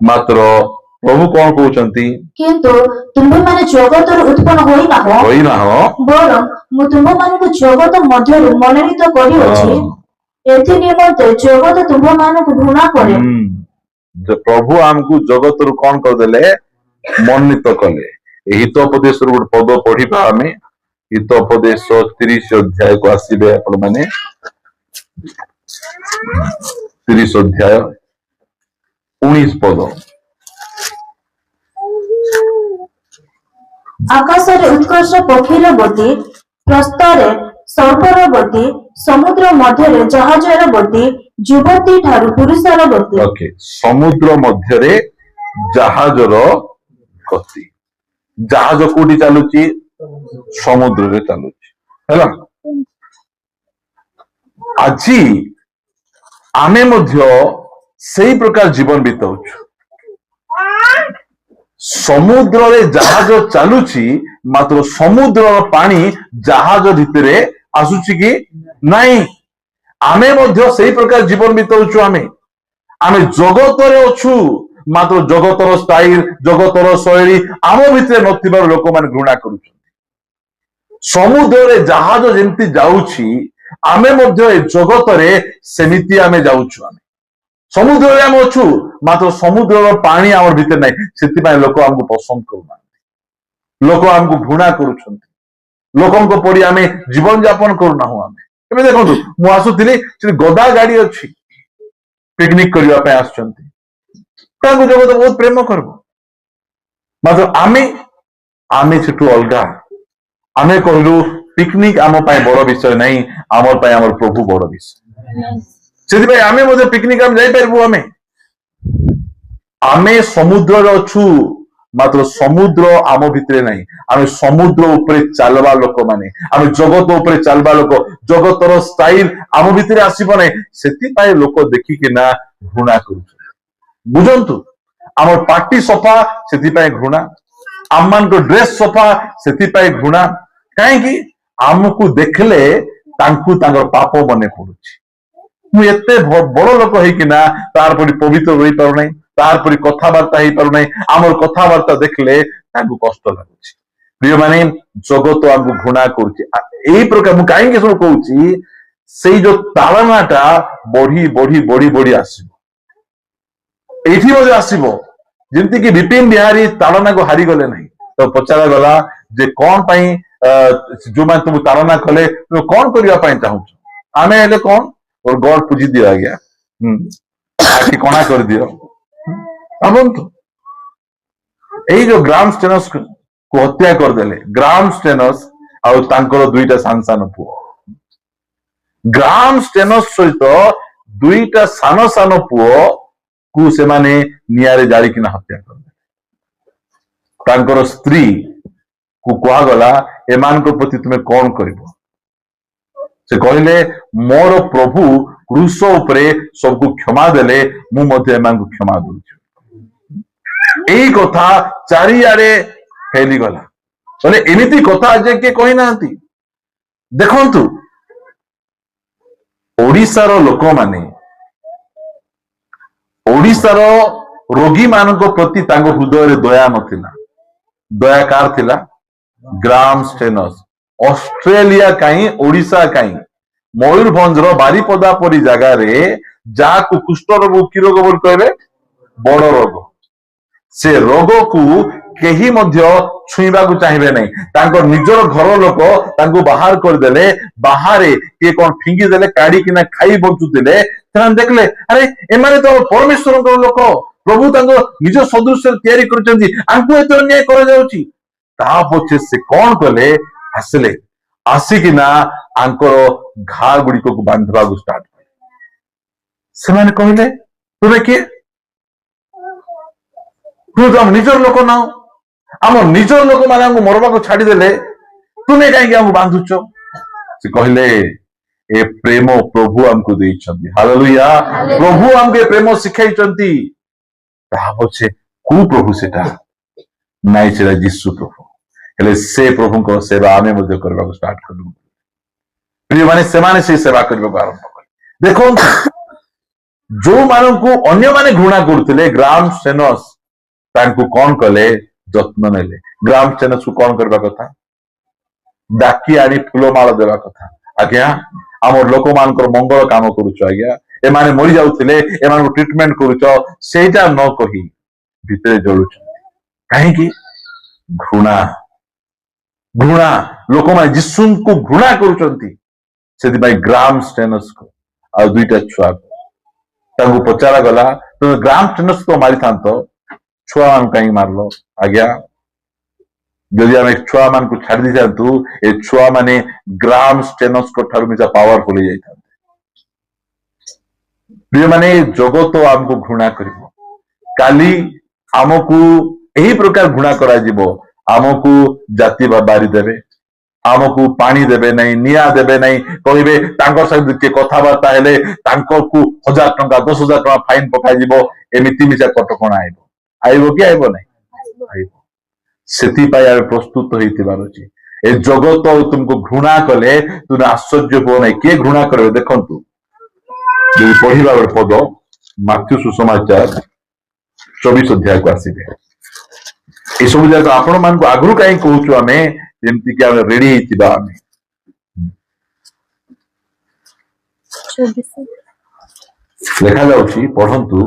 Speaker 1: ମାତ୍ର ପ୍ରଭୁ କଣ କହୁଛନ୍ତି?
Speaker 2: କିନ୍ତୁ ତୁମେମାନେ ଜଗତରୁ ଉତ୍ପନ୍ନ ହୋଇନାହ, ବରଂ ମୁଁ ତୁମମାନଙ୍କୁ ଜଗତ ମଧ୍ୟରୁ ମନୋନୀତ କରିଅଛି। ଏଥି ନିମନ୍ତେ ଜଗତ ତୁମମାନଙ୍କୁ ଘୃଣା କରେ।
Speaker 1: ପ୍ରଭୁ ଆମକୁ ଜଗତରୁ କଣ କରିଦେଲେ? ମନୋନୀତ କଲେ। ଏହି ହିତୋପଦେଶରୁ ଗୋଟେ ପଦ ପଢିବା ଆମେ। ହିତୋପଦେଶ 30 ଅଧ୍ୟାୟକୁ ଆସିବେ ଆପଣ ମାନେ। 30 ଅଧ୍ୟାୟ 19 ପଦ।
Speaker 2: ଆକାଶରେ ଉତ୍କର୍ଷ ପକ୍ଷୀର ଗତି, ପ୍ରସ୍ତରେ ସର୍ପର ଗତି, ସମୁଦ୍ର ମଧ୍ୟରେ ଜାହାଜର ଗତି, ଯୁବତୀ ଠାରୁ ପୁରୁଷର ଗତି।
Speaker 1: ସମୁଦ୍ର ମଧ୍ୟରେ ଜାହାଜର ଗତି। ଜାହାଜ କୋଉଠି ଚାଲୁଛି? ସମୁଦ୍ରରେ ଚାଲୁଛି। ହେଲା, ଆଜି ଆମେ ମଧ୍ୟ ସେଇ ପ୍ରକାର ଜୀବନ ବିତାଉଛୁ। ସମୁଦ୍ରରେ ଜାହାଜ ଚାଲୁଛି ମାତ୍ର ସମୁଦ୍ରର ପାଣି ଜାହାଜ ଭିତରେ ଆସୁଛି କି ନାଇଁ। ଆମେ ମଧ୍ୟ ସେଇ ପ୍ରକାର ଜୀବନ ବିତାଉଛୁ। ଆମେ ଜଗତରେ ଅଛୁ ମାତ୍ର ଜଗତର ଷ୍ଟାଇଲ ଜଗତର ଶୈଳୀ ଆମ ଭିତରେ ନଥିବାରୁ ଲୋକମାନେ ଘୃଣା କରୁଛନ୍ତି। ସମୁଦ୍ରରେ ଜାହାଜ ଯେମିତି ଯାଉଛି ଆମେ ମଧ୍ୟ ଏ ଜଗତରେ ସେମିତି ଆମେ ଯାଉଛୁ। ସମୁଦ୍ରରେ ଆମେ ଅଛୁ ମାତ୍ର ସମୁଦ୍ରର ପାଣି ଆମର ଭିତରେ ନାହିଁ। ସେଥିପାଇଁ ଲୋକ ଆମକୁ ପସନ୍ଦ କରୁନାହାନ୍ତି, ଲୋକ ଆମକୁ ଘୃଣା କରୁଛନ୍ତି। ଲୋକଙ୍କ ପରି ଆମେ ଜୀବନ ଯାପନ କରୁନାହୁଁ। ଏବେ ଦେଖନ୍ତୁ, ମୁଁ ଆସୁଥିଲି, ସେଠି ଗଦା ଗାଡି ଅଛି, ପିକନିକ କରିବା ପାଇଁ ଆସୁଛନ୍ତି। ତାଙ୍କୁ ଜଗତ ବହୁତ ପ୍ରେମ କରିବ, ମାତ୍ର ଆମେ ସେଠୁ ଅଲଗା। ଆମେ କହିଲୁ ପିକନିକ ଆମ ପାଇଁ ବଡ ବିଷୟ ନାହିଁ, ଆମର ପାଇଁ ଆମର ପ୍ରଭୁ ବଡ ବିଷୟ। ସେଥିପାଇଁ ଆମେ ମଧ୍ୟ ପିକନିକ ଆମେ ଯାଇପାରିବୁ। ଆମେ ସମୁଦ୍ରରେ ଅଛୁ ମାତ୍ର ସମୁଦ୍ର ଆମ ଭିତରେ ନାହିଁ। ଆମେ ସମୁଦ୍ର ଉପରେ ଚାଲବା ଲୋକମାନେ, ଆମେ ଜଗତ ଉପରେ ଚାଲବା ଲୋକ। ଜଗତର ଷ୍ଟାଇଲ ଆମ ଭିତରେ ଆସିବ ନାହିଁ। ସେଥିପାଇଁ ଲୋକ ଦେଖିକିନା ଘୃଣା କରୁଛନ୍ତି। ବୁଝନ୍ତୁ, ଆମର ପାଟି ସଫା ସେଥିପାଇଁ ଘୃଣା, ଆମମାନଙ୍କ ଡ୍ରେସ ସଫା ସେଥିପାଇଁ ଘୃଣା। କାହିଁକି? ଆମକୁ ଦେଖିଲେ ତାଙ୍କୁ ତାଙ୍କର ପାପ ମନେ ପଡୁଛି। ମୁଁ ଏତେ ବଡ ଲୋକ ହେଇକିନା ତାର ପରି ପବିତ୍ର ରହିପାରୁନାହିଁ, ତାର ପରି କଥାବାର୍ତ୍ତା ହେଇପାରୁନାହିଁ। ଆମର କଥାବାର୍ତ୍ତା ଦେଖିଲେ ତାଙ୍କୁ କଷ୍ଟ ଲାଗୁଛି। ପ୍ରିୟମାନେ, ଜଗତ ଆମକୁ ଘୃଣା କରୁଛି। ଏଇ ପ୍ରକାର ମୁଁ କାହିଁକି ସବୁ କହୁଛି, ସେଇ ଯୋଉ ତାଳନାଟା ବଢି ବଢି ବଢି ବଢି ଆସିବ। ଏଇଠି ମଧ୍ୟ ଆସିବ। ଯେମିତିକି ବିପିନ ବିହାରୀ ତାଳନାକୁ ହାରିଗଲେ ନାହିଁ। ତ ପଚରା ଗଲା ଯେ କଣ ପାଇଁ ଯୋଉମାନେ ତୁମକୁ ତାଳନା କଲେ ତୁମେ କଣ କରିବା ପାଇଁ ଚାହୁଁଛ? ଆମେ ହେଲେ କଣ ଗଡ ପୂଜି ଦିଅ ଆଜ୍ଞା, ଆଖି କଣା କରିଦିଅ। ଭାବନ୍ତୁ, ଏଇ ଯୋଉ ଗ୍ରାମ ଷ୍ଟେନସ୍ କୁ ହତ୍ୟା କରିଦେଲେ, ଗ୍ରାମ ଷ୍ଟେନସ୍ ଆଉ ତାଙ୍କର ଦୁଇଟା ସାନ ସାନ ପୁଅ। ଗ୍ରାମ ଷ୍ଟେନସ୍ ସହିତ ଦୁଇଟା ସାନ ସାନ ପୁଅ କୁ ସେମାନେ ନିଆଁରେ ଜାଳିକିନା ହତ୍ୟା କରିଦେଲେ। ତାଙ୍କର ସ୍ତ୍ରୀ କୁ କୁହାଗଲା ଏମାନଙ୍କ ପ୍ରତି ତୁମେ କଣ କରିବ? ସେ କହିଲେ ମୋର ପ୍ରଭୁ କ୍ରୁଶ ଉପରେ ସବୁକୁ କ୍ଷମା ଦେଲେ, ମୁଁ ମଧ୍ୟ ଏମାନଙ୍କୁ କ୍ଷମା ଦଉଛି। ଏଇ କଥା ଚାରିଆଡେ ଫେଲିଗଲା। ଏମିତି କଥା ଯେ କିଏ କହିନାହାନ୍ତି। ଦେଖନ୍ତୁ, ଓଡିଶାର ଲୋକମାନେ ଓଡିଶାର ରୋଗୀ ମାନଙ୍କ ପ୍ରତି ତାଙ୍କ ହୃଦୟରେ ଦୟା ନଥିଲା। ଦୟା କାର ଥିଲା? ଗ୍ରାମ ଷ୍ଟେନସ୍। ଅଷ୍ଟ୍ରେଲିଆ କାହିଁ, ଓଡିଶା କାହିଁ, ମୟୂରଭଞ୍ଜର ବାରିପଦା ପରି ଜାଗାରେ ଯାହାକୁ କୁଷ୍ଠ ରୋଗ, କି ରୋଗ ବୋଲି କହିବେ, ବଡ ରୋଗ, ସେ ରୋଗକୁ କେହି ମଧ୍ୟ ଛୁଇଁବାକୁ ଚାହିଁବେ ନାହିଁ। ତାଙ୍କ ନିଜର ଘର ଲୋକ ତାଙ୍କୁ ବାହାର କରିଦେଲେ। ବାହାରେ କିଏ କଣ ଫିଙ୍ଗି ଦେଲେ, କାଢିକିନା ଖାଇ ବଞ୍ଚୁଥିଲେ। ସେମାନେ ଦେଖିଲେ ଆରେ ଏମାନେ ତ ପରମେଶ୍ୱରଙ୍କ ଲୋକ, ପ୍ରଭୁ ତାଙ୍କ ନିଜ ସଦୃଶ୍ୟରେ ତିଆରି କରିଛନ୍ତି, ଆଙ୍କୁ ଏତେ ଅନ୍ୟାୟ କରାଯାଉଛି। ତା ପଛେ ସେ କଣ କଲେ, ଆସିକିନା ଆଙ୍କର ଘା ଗୁଡିକକୁ ବାନ୍ଧିବାକୁ ଷ୍ଟାର୍ଟ କଲେ। ସେମାନେ କହିଲେ ତୁମେ କିଏ? ଆମ ନିଜର ଲୋକ ନାହୁଁ, ଆମ ନିଜର ଲୋକମାନେ ଆମକୁ ମରବାକୁ ଛାଡିଦେଲେ, ତୁମେ କାହିଁକି ଆମକୁ ବାନ୍ଧୁଛ? ସେ କହିଲେ ଏ ପ୍ରେମ ପ୍ରଭୁ ଆମକୁ ଦେଇଛନ୍ତି। ହାଲେଲୁୟା। ପ୍ରଭୁ ଆମକୁ ଏ ପ୍ରେମ ଶିଖାଇଛନ୍ତି। ତାହା ପଛେ କୋଉ ପ୍ରଭୁ ସେଟା? ନାଇଁ, ସେଟା ଯୀଶୁ ପ୍ରଭୁ। ହେଲେ ସେ ପ୍ରଭୁଙ୍କ ସେବା ଆମେ ମଧ୍ୟ କରିବାକୁ ଷ୍ଟାର୍ଟ କଲୁ। ପ୍ରିୟମାନେ, ସେମାନେ ସେ ସେବା କରିବାକୁ ଆରମ୍ଭ କଲେ। ଦେଖନ୍ତୁ, ଯୋଉମାନଙ୍କୁ ଅନ୍ୟମାନେ ଘୃଣା କରୁଥିଲେ, ଗ୍ରାମ ଷ୍ଟେନସ୍ ତାଙ୍କୁ କଣ କଲେ, ଯତ୍ନ ନେଲେ। ଗ୍ରାମ ଷ୍ଟେନସ୍ କୁ କଣ କରିବା କଥା? ଡାକି ଆଣି ଫୁଲମାଳ ଦେବା କଥା। ଆଜ୍ଞା, ଆମର ଲୋକମାନଙ୍କର ମଙ୍ଗଳ କାମ କରୁଛ ଆଜ୍ଞା, ଏମାନେ ମରି ଯାଉଥିଲେ, ଏମାନଙ୍କୁ ଟ୍ରିଟମେଣ୍ଟ କରୁଛ, ସେଇଟା ନ କହି ଭିତରେ ଜଳୁଛନ୍ତି। କାହିଁକି? ଘୃଣା। ଲୋକମାନେ ଯୀଶୁଙ୍କୁ ଘୃଣା କରୁଛନ୍ତି। ସେଥିପାଇଁ ଗ୍ରାମ ଷ୍ଟେନସ୍ କୁ ଆଉ ଦୁଇଟା ଛୁଆକୁ ତାଙ୍କୁ ପଚରା ଗଲା, ତୁମେ ଗ୍ରାମ ଷ୍ଟେନସ୍ ତ ମାରିଥାନ୍ତ, ଛୁଆମାନଙ୍କୁ କାହିଁକି ମାରିଲ? ଆଜ୍ଞା, ଯଦି ଆମେ ଛୁଆମାନଙ୍କୁ ଛାଡି ଦେଇଥାନ୍ତୁ, ଏ ଛୁଆମାନେ ଗ୍ରାମ ଷ୍ଟେନସ୍ ଠାରୁ ମିଶା ପାୱାରଫୁଲ ହେଇଯାଇଥାନ୍ତେ। ପ୍ରିୟମାନେ, ଜଗତ ଆମକୁ ଘୃଣା କରିବ। କାଲି ଆମକୁ ଏହି ପ୍ରକାର ଘୃଣା କରାଯିବ। ଆମକୁ ଜାତି ବାରି ଦେବେ, ଆମକୁ ପାଣି ଦେବେ ନାହିଁ, ନିଆଁ ଦେବେ ନାହିଁ, କହିବେ ତାଙ୍କ ସହିତ କିଏ କଥାବାର୍ତ୍ତା ହେଲେ ତାଙ୍କୁ 1000 ଟଙ୍କା 10,000 ଟଙ୍କା ଫାଇନ ପକାଯିବ। ଏମିତି ମିଶା କଟକଣା ଆଇବ କି ଆଇବ ନାହିଁ? ସେଥିପାଇଁ ଆମେ ପ୍ରସ୍ତୁତ ହେଇଥିବାର ଅଛି। ଏ ଜଗତ ତୁମକୁ ଘୃଣା କଲେ ତୁମେ ଆଶ୍ଚର୍ଯ୍ୟ ହୁଅ ନାହିଁ। କିଏ ଘୃଣା କରିବେ? ଦେଖନ୍ତୁ, ଯଦି ପଢିବା ଗୋଟେ ପଦ ମାଥ୍ୟୁ ସୁସମାଚାର 24 ଅଧ୍ୟାୟକୁ ଆସିବେ। ଏସବୁ ଯାକ ଆପଣ ମାନଙ୍କୁ ଆଗରୁ କାହିଁ କହୁଛୁ ଆମେ, ଯେମିତିକି ଆମେ ରେଡି ହେଇଥିବା। ଆମେ ଲେଖାଯାଉଛି, ପଢନ୍ତୁ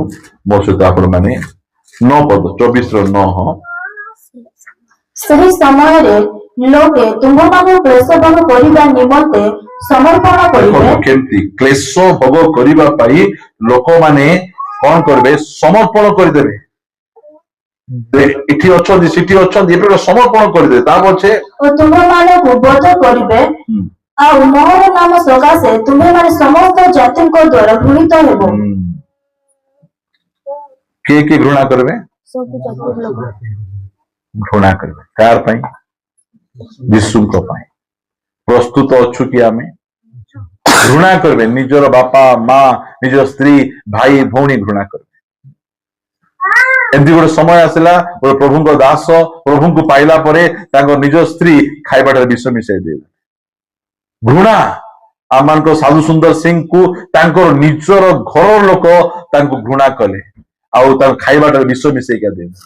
Speaker 1: ମୋ ସହିତ ଆପଣ ମାନେ 9 ପଦ, 24 ର 9।
Speaker 2: ସେହି ସମୟରେ ଲୋକେ ତୁମ୍ଭମାନଙ୍କୁ କ୍ଲେଶ ଭୋଗ କରିବା ନିମନ୍ତେ ସମର୍ପଣ କରିବେ।
Speaker 1: କେମିତି କ୍ଲେଶ ଭୋଗ କରିବା ପାଇଁ ଲୋକମାନେ କଣ କରିବେ? ସମର୍ପଣ କରିଦେବେ। ଏଠି ଅଛନ୍ତି, ସେଠି ଅଛନ୍ତି, ଏବେ ସମର୍ପଣ କରିଦେବେ। ତା ପଛେ
Speaker 2: ଓ ତୁମ୍ଭମାନଙ୍କୁ ବୋଧ କରିବେ, ଆଉ ମୋହର ନାମ ସକାଶେ ତୁମ୍ଭେମାନେ ସମସ୍ତ ଜାତିଙ୍କ ଦ୍ୱାରା ଘୃଣିତ ହେବ।
Speaker 1: କିଏ କିଏ ଘୃଣା କରିବେ? ଘୃଣା କରିବେ। କାହାର ପାଇଁ? ଯୀଶୁଙ୍କ ପାଇଁ। ପ୍ରସ୍ତୁତ ଅଛୁ କି ଆମେ? ଘୃଣା କରିବେ। ନିଜର ବାପା ମା, ନିଜ ସ୍ତ୍ରୀ, ଭାଇ ଭଉଣୀ ଘୃଣା କରିବେ। ଏମିତି ଗୋଟେ ସମୟ ଆସିଲା, ଗୋଟେ ପ୍ରଭୁଙ୍କ ଦାସ ପ୍ରଭୁଙ୍କୁ ପାଇଲା ପରେ ତାଙ୍କ ନିଜ ସ୍ତ୍ରୀ ଖାଇବାଟାରେ ବିଷ ମିଶାଇ ଦେଲେ। ଘୃଣା। ଆମମାନଙ୍କ ସାଧୁ ସୁନ୍ଦର ସିଂଙ୍କୁ ତାଙ୍କର ନିଜର ଘର ଲୋକ ତାଙ୍କୁ ଘୃଣା କଲେ, ଆଉ ତାଙ୍କ ଖାଇବାଟାରେ ବିଷ ମିଶେଇକା ଦେଲେ।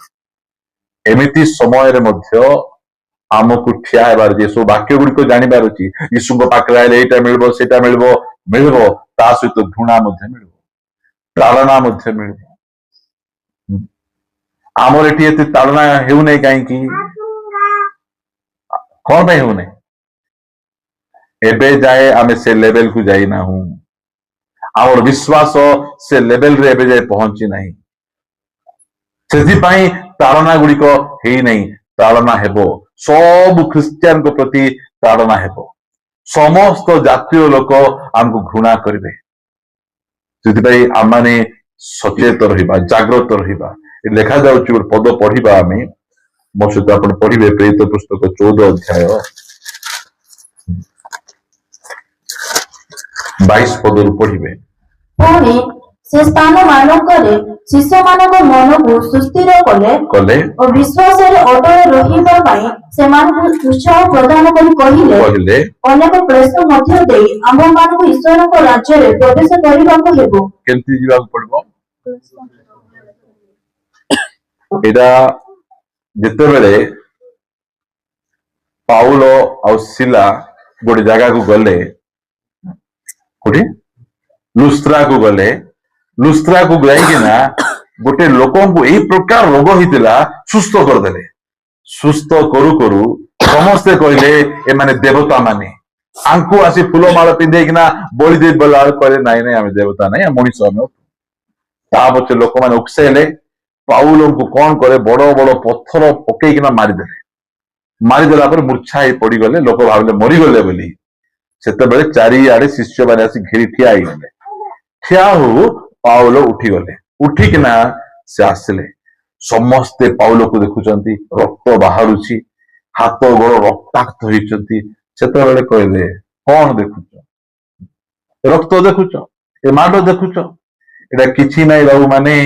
Speaker 1: ଏମିତି ସମୟରେ ମଧ୍ୟ ଆମକୁ ଠିଆ ହେବାର ଅଛି। ସବୁ ବାକ୍ୟ ଗୁଡିକ ଜାଣିବାର ଅଛି। ଯୀଶୁଙ୍କ ପାଖରେ ଆଇଲେ ଏଇଟା ମିଳିବ, ସେଇଟା ମିଳିବ, ତା ସହିତ ଘୃଣା ମଧ୍ୟ ମିଳିବ, ତାଳନା ମଧ୍ୟ ମିଳିବ। ଆମର ଏଠି ଏତେ ତାଳନା ହେଉନାହିଁ କାହିଁକି? କଣ ପାଇଁ ହେଉନାହିଁ? ଏବେ ଯାଏ ଆମେ ସେ ଲେଭେଲକୁ ଯାଇନାହୁଁ। ଆମର ବିଶ୍ୱାସ ସେ ଲେଭେଲରେ ଏବେ ଯାଏ ପହଞ୍ଚି ନାହିଁ। ସେଥିପାଇଁ ତାଳନା ଗୁଡିକ ହେଇନାହିଁ। ତାଳନା ହେବ। ସବୁ ଖ୍ରୀଷ୍ଟିଆନଙ୍କ ପ୍ରତି ତାଳନା ହେବ। ସମସ୍ତ ଜାତୀୟ ଲୋକ ଆମକୁ ଘୃଣା କରିବେ। ସେଥିପାଇଁ ଆମମାନେ ସଚେତ ରହିବା, ଜାଗ୍ରତ ରହିବା। ଲେଖାଯାଉଛି, ଗୋଟେ ପଦ ପଢିବା ଆମେ। ମୋ ସହିତ ଆପଣ ପଢିବେ ପ୍ରେରିତ ପୁସ୍ତକ 14 ଅଧ୍ୟାୟ 22 ପଦରୁ ପଢିବେ।
Speaker 2: ପୁଣି ସେ ସ୍ଥାନ ମାନଙ୍କରେ ଶିଶୁମାନଙ୍କ ମନକୁ ସୁସ୍ଥିର କଲେ ଓ ବିଶ୍ୱାସରେ ଅଟଳ ରହିବା ପାଇଁ ସେମାନଙ୍କୁ ଉତ୍ସାହ ପ୍ରଦାନ କରି କହିଲେ, ଅନେକ କ୍ଲେଶ ମଧ୍ୟ ଦେଇ ଆମ୍ଭମାନଙ୍କୁ ଈଶ୍ୱରଙ୍କ ରାଜ୍ୟରେ ପ୍ରବେଶ କରିବାକୁ ହେବ।
Speaker 1: କେମିତି ଯିବାକୁ ପଡିବ? ଏଇଟା ଯେତେବେଳେ ପାଉଲ ଆଉ ଶିଲା ଗୋଟେ ଜାଗାକୁ ଗଲେ, କୋଉଠି? ଲୁସ୍ତ୍ରାକୁ ଗଲେ। ଲୁସ୍ତ୍ରାକୁ ଯାଇକିନା ଗୋଟେ ଲୋକଙ୍କୁ ଏଇ ପ୍ରକାର ରୋଗ ହେଇଥିଲା, ସୁସ୍ଥ କରିଦେଲେ। ସୁସ୍ଥ କରୁ କରୁ ସମସ୍ତେ କହିଲେ ଏମାନେ ଦେବତା ମାନେ। ଆଙ୍କୁ ଆସି ଫୁଲମାଳ ପିନ୍ଧେଇକିନା ବଳି ଦେଇ ଗଲା ବେଳକୁ କହିଲେ ନାଇଁ ନାଇଁ, ଆମେ ଦେବତା ନାଇଁ, ମଣିଷ ଆମେ। ତା ପଛେ ଲୋକମାନେ ଉକସେଇଲେ। ପାଉଲଙ୍କୁ କଣ କଲେ? ବଡ ବଡ ପଥର ପକେଇକିନା ମାରିଦେଲେ। ମାରିଦେଲା ପରେ ମୂର୍ଚ୍ଛା ହେଇ ପଡିଗଲେ। ଲୋକ ଭାବିଲେ ମରିଗଲେ ବୋଲି। ସେତେବେଳେ ଚାରିଆଡେ ଶିଷ୍ୟମାନେ ଆସି ଘେରି ଠିଆ ହେଇଗଲେ। ଠିଆ ହଉ ପାଉଲ ଉଠିଗଲେ। ଉଠିକିନା ସେ ଆସିଲେ। ସମସ୍ତେ ପାଉଲକୁ ଦେଖୁଛନ୍ତି, ରକ୍ତ ବାହାରୁଛି, ହାତ ଗୋଡ ରକ୍ତାକ୍ତ ହେଇଛନ୍ତି। ସେତେବେଳେ କହିଲେ, କଣ ଦେଖୁଛ? ରକ୍ତ ଦେଖୁଛ? ଏ ମାଡ ଦେଖୁଛ? ଏଇଟା କିଛି ନାହିଁ ବାବୁ ମାନେ,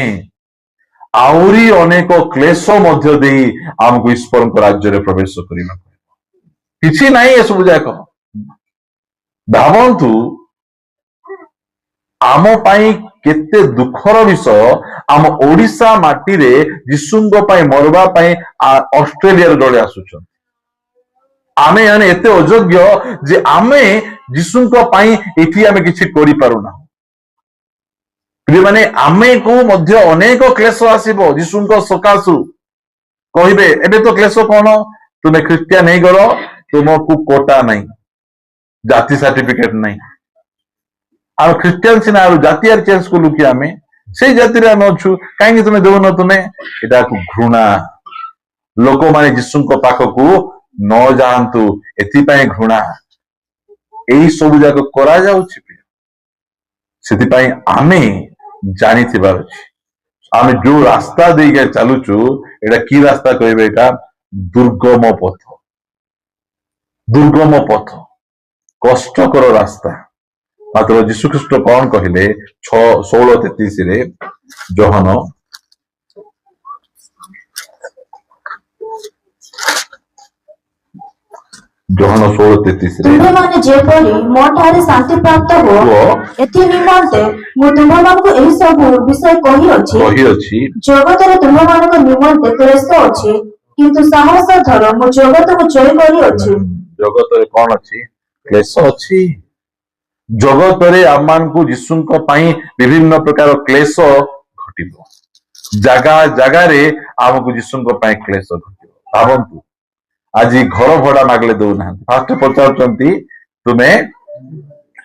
Speaker 1: ଆହୁରି ଅନେକ କ୍ଲେଶ ମଧ୍ୟ ଦେଇ ଆମକୁ ଈଶ୍ୱରଙ୍କ ରାଜ୍ୟରେ ପ୍ରବେଶ କରିବାକୁ। କିଛି ନାହିଁ ଏସବୁ ଯାକ। ଭାବନ୍ତୁ ଆମ ପାଇଁ କେତେ ଦୁଃଖର ବିଷୟ। ଆମ ଓଡିଶା ମାଟିରେ ଯୀଶୁଙ୍କ ପାଇଁ ମରିବା ପାଇଁ ଅଷ୍ଟ୍ରେଲିଆରୁ ଜଣେ ଆସୁଛନ୍ତି। ଆମେ ମାନେ ଏତେ ଅଯୋଗ୍ୟ ଯେ ଆମେ ଯୀଶୁଙ୍କ ପାଇଁ ଏଠି ଆମେ କିଛି କରିପାରୁନାହୁଁ। ମାନେ ଆମକୁ ମଧ୍ୟ ଅନେକ କ୍ଲେଶ ଆସିବ ଯୀଶୁଙ୍କ ସକାଶୁ। କହିବେ ଏବେ ତ କ୍ଲେଶ କଣ? ତୁମେ ଖ୍ରୀଷ୍ଟିଆନ ହେଇଗଲ, ତୁମକୁ କୋଟା ନାହିଁ, ଜାତି ସାର୍ଟିଫିକେଟ ନାହିଁ। ଆଉ ଖ୍ରୀଷ୍ଟିଆନ ସିନା ଆଉ ଜାତି ଆର ଚେଞ୍ଜ କଲୁ କି ଆମେ? ସେଇ ଜାତିରେ ଆମେ ଅଛୁ, କାହିଁକି ତୁମେ ଦେଉନ? ତୁମେ ଏଟାକୁ ଘୃଣା। ଲୋକମାନେ ଯୀଶୁଙ୍କ ପାଖକୁ ନ ଯାଆନ୍ତୁ, ଏଥିପାଇଁ ଘୃଣା। ଏଇ ସବୁ ଯାକ କରାଯାଉଛି। ସେଥିପାଇଁ ଆମେ ଜାଣିଥିବାର ଅଛି, ଆମେ ଯୋଉ ରାସ୍ତା ଦେଇକି ଚାଲୁଛୁ, ଏଇଟା କି ରାସ୍ତା କହିବେ? ଏଇଟା ଦୁର୍ଗମ ପଥ। ଦୁର୍ଗମ ପଥ, କଷ୍ଟକର ରାସ୍ତା। ମାତ୍ର ଯୀଶୁଖ୍ରୀଷ୍ଟ କଣ କହିଲେ? 16:33 ଜୋହନ ଯୋହନ 16:33 ରେ
Speaker 2: ତୁମ୍ଭେମାନେ ଯେପରି ମୋ ଠାରେ ଶାନ୍ତି ପ୍ରାପ୍ତ ହୁଅ
Speaker 1: ହୁଅ,
Speaker 2: ଏଥି ନିମନ୍ତେ ମୁଁ ତୁମ୍ଭମାନଙ୍କୁ ଏହି ସବୁ ବିଷୟ କହିଅଛି।
Speaker 1: କହିଅଛି
Speaker 2: ଜଗତରେ ତୁମ୍ଭମାନଙ୍କ ନିମନ୍ତେ କ୍ଲେଶ ଅଛି, କିନ୍ତୁ ସାହସ ଧର, ମୁଁ ଜଗତକୁ ଜୟ କରିଅଛି।
Speaker 1: ଜଗତରେ କଣ ଅଛି? କ୍ଲେଶ ଅଛି। ଜଗତରେ ଆମମାନଙ୍କୁ ଯୀଶୁଙ୍କ ପାଇଁ ବିଭିନ୍ନ ପ୍ରକାର କ୍ଲେଶ ଘଟିବ। ଜାଗା ଜାଗାରେ ଆମକୁ ଯୀଶୁଙ୍କ ପାଇଁ କ୍ଲେଶ ଘଟିବ। ଭାବନ୍ତୁ, ଆଜି ଘର ଭଡା ମାଗିଲେ ଦଉନାହାନ୍ତି। ଫାଷ୍ଟ ପଚାରୁଛନ୍ତି ତୁମେ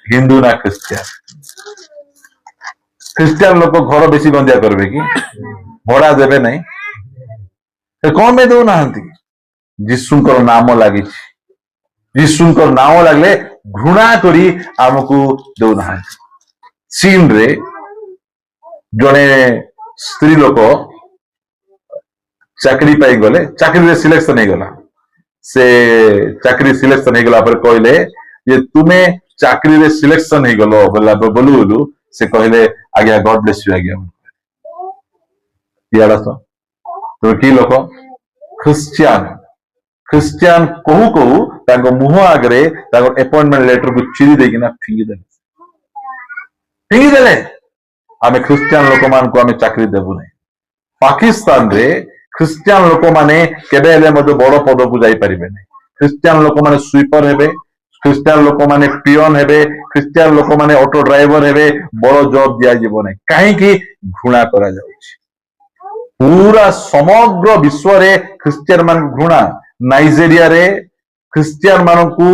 Speaker 1: ହିନ୍ଦୁ ନା ଖ୍ରୀଷ୍ଟିଆନ? ଖ୍ରୀଷ୍ଟିଆନ ଲୋକ ଘର ବେଶୀ ଗନ୍ଧିଆ କରିବେ କି? ଭଡା ଦେବେ ନାହିଁ। କଣ ପାଇଁ ଦଉନାହାନ୍ତି? ଯୀଶୁଙ୍କର ନାମ ଲାଗିଛି। ଯୀଶୁଙ୍କର ନାମ ଲାଗିଲେ ଘୃଣା କରି ଆମକୁ ଦଉନାହାନ୍ତି। ଚୀନରେ ଜଣେ ସ୍ତ୍ରୀ ଲୋକ ଚାକିରି ପାଇଁ ଗଲେ, ଚାକିରିରେ ସିଲେକ୍ସନ ହେଇଗଲା। ସେ ଚାକିରି ସିଲେକ୍ସନ ହେଇଗଲା ପରେ କହିଲେ ଯେ ତୁମେ ଚାକିରିରେ ସିଲେକ୍ସନ ହେଇଗଲ ବୋଲୁ ବୋଲୁ ସେ କହିଲେ ଆଜ୍ଞା ଗଡ ବ୍ଲେସ ୟୁ ଆଜ୍ଞା। ଇଆଡ ତ ତୁମେ କି ଲୋକ? ଖ୍ରୀଷ୍ଟିଆନ। ଖ୍ରୀଷ୍ଟିଆନ କହୁ କହୁ ତାଙ୍କ ମୁହଁ ଆଗରେ ତାଙ୍କ ଆପଏଣ୍ଟମେଣ୍ଟ ଲେଟରକୁ ଚିରି ଦେଇକିନା ଫିଙ୍ଗିଦେଲେ। ଆମେ ଖ୍ରୀଷ୍ଟିଆନ ଲୋକମାନଙ୍କୁ ଆମେ ଚାକିରି ଦେବୁ ନାହିଁ। ପାକିସ୍ତାନରେ ଖ୍ରୀଷ୍ଟିଆନ ଲୋକମାନେ କେବେ ହେଲେ ମଧ୍ୟ ବଡ ପଦକୁ ଯାଇପାରିବେ ନାହିଁ। ଖ୍ରୀଷ୍ଟିଆନ ଲୋକମାନେ ସୁଇପର ହେବେ, ଖ୍ରୀଷ୍ଟିଆନ ଲୋକମାନେ ପିଅନ ହେବେ, ଖ୍ରୀଷ୍ଟିଆନ ଲୋକମାନେ ଅଟୋ ଡ୍ରାଇଭର ହେବେ, ବଡ ଜବ ଦିଆଯିବ ନାହିଁ। କାହିଁକି? ଘୃଣା କରାଯାଉଛି। ପୁରା ସମଗ୍ର ବିଶ୍ୱରେ ଖ୍ରୀଷ୍ଟିଆନ ମାନଙ୍କୁ ଘୃଣା। ନାଇଜେରିଆରେ ଖ୍ରୀଷ୍ଟିଆନ ମାନଙ୍କୁ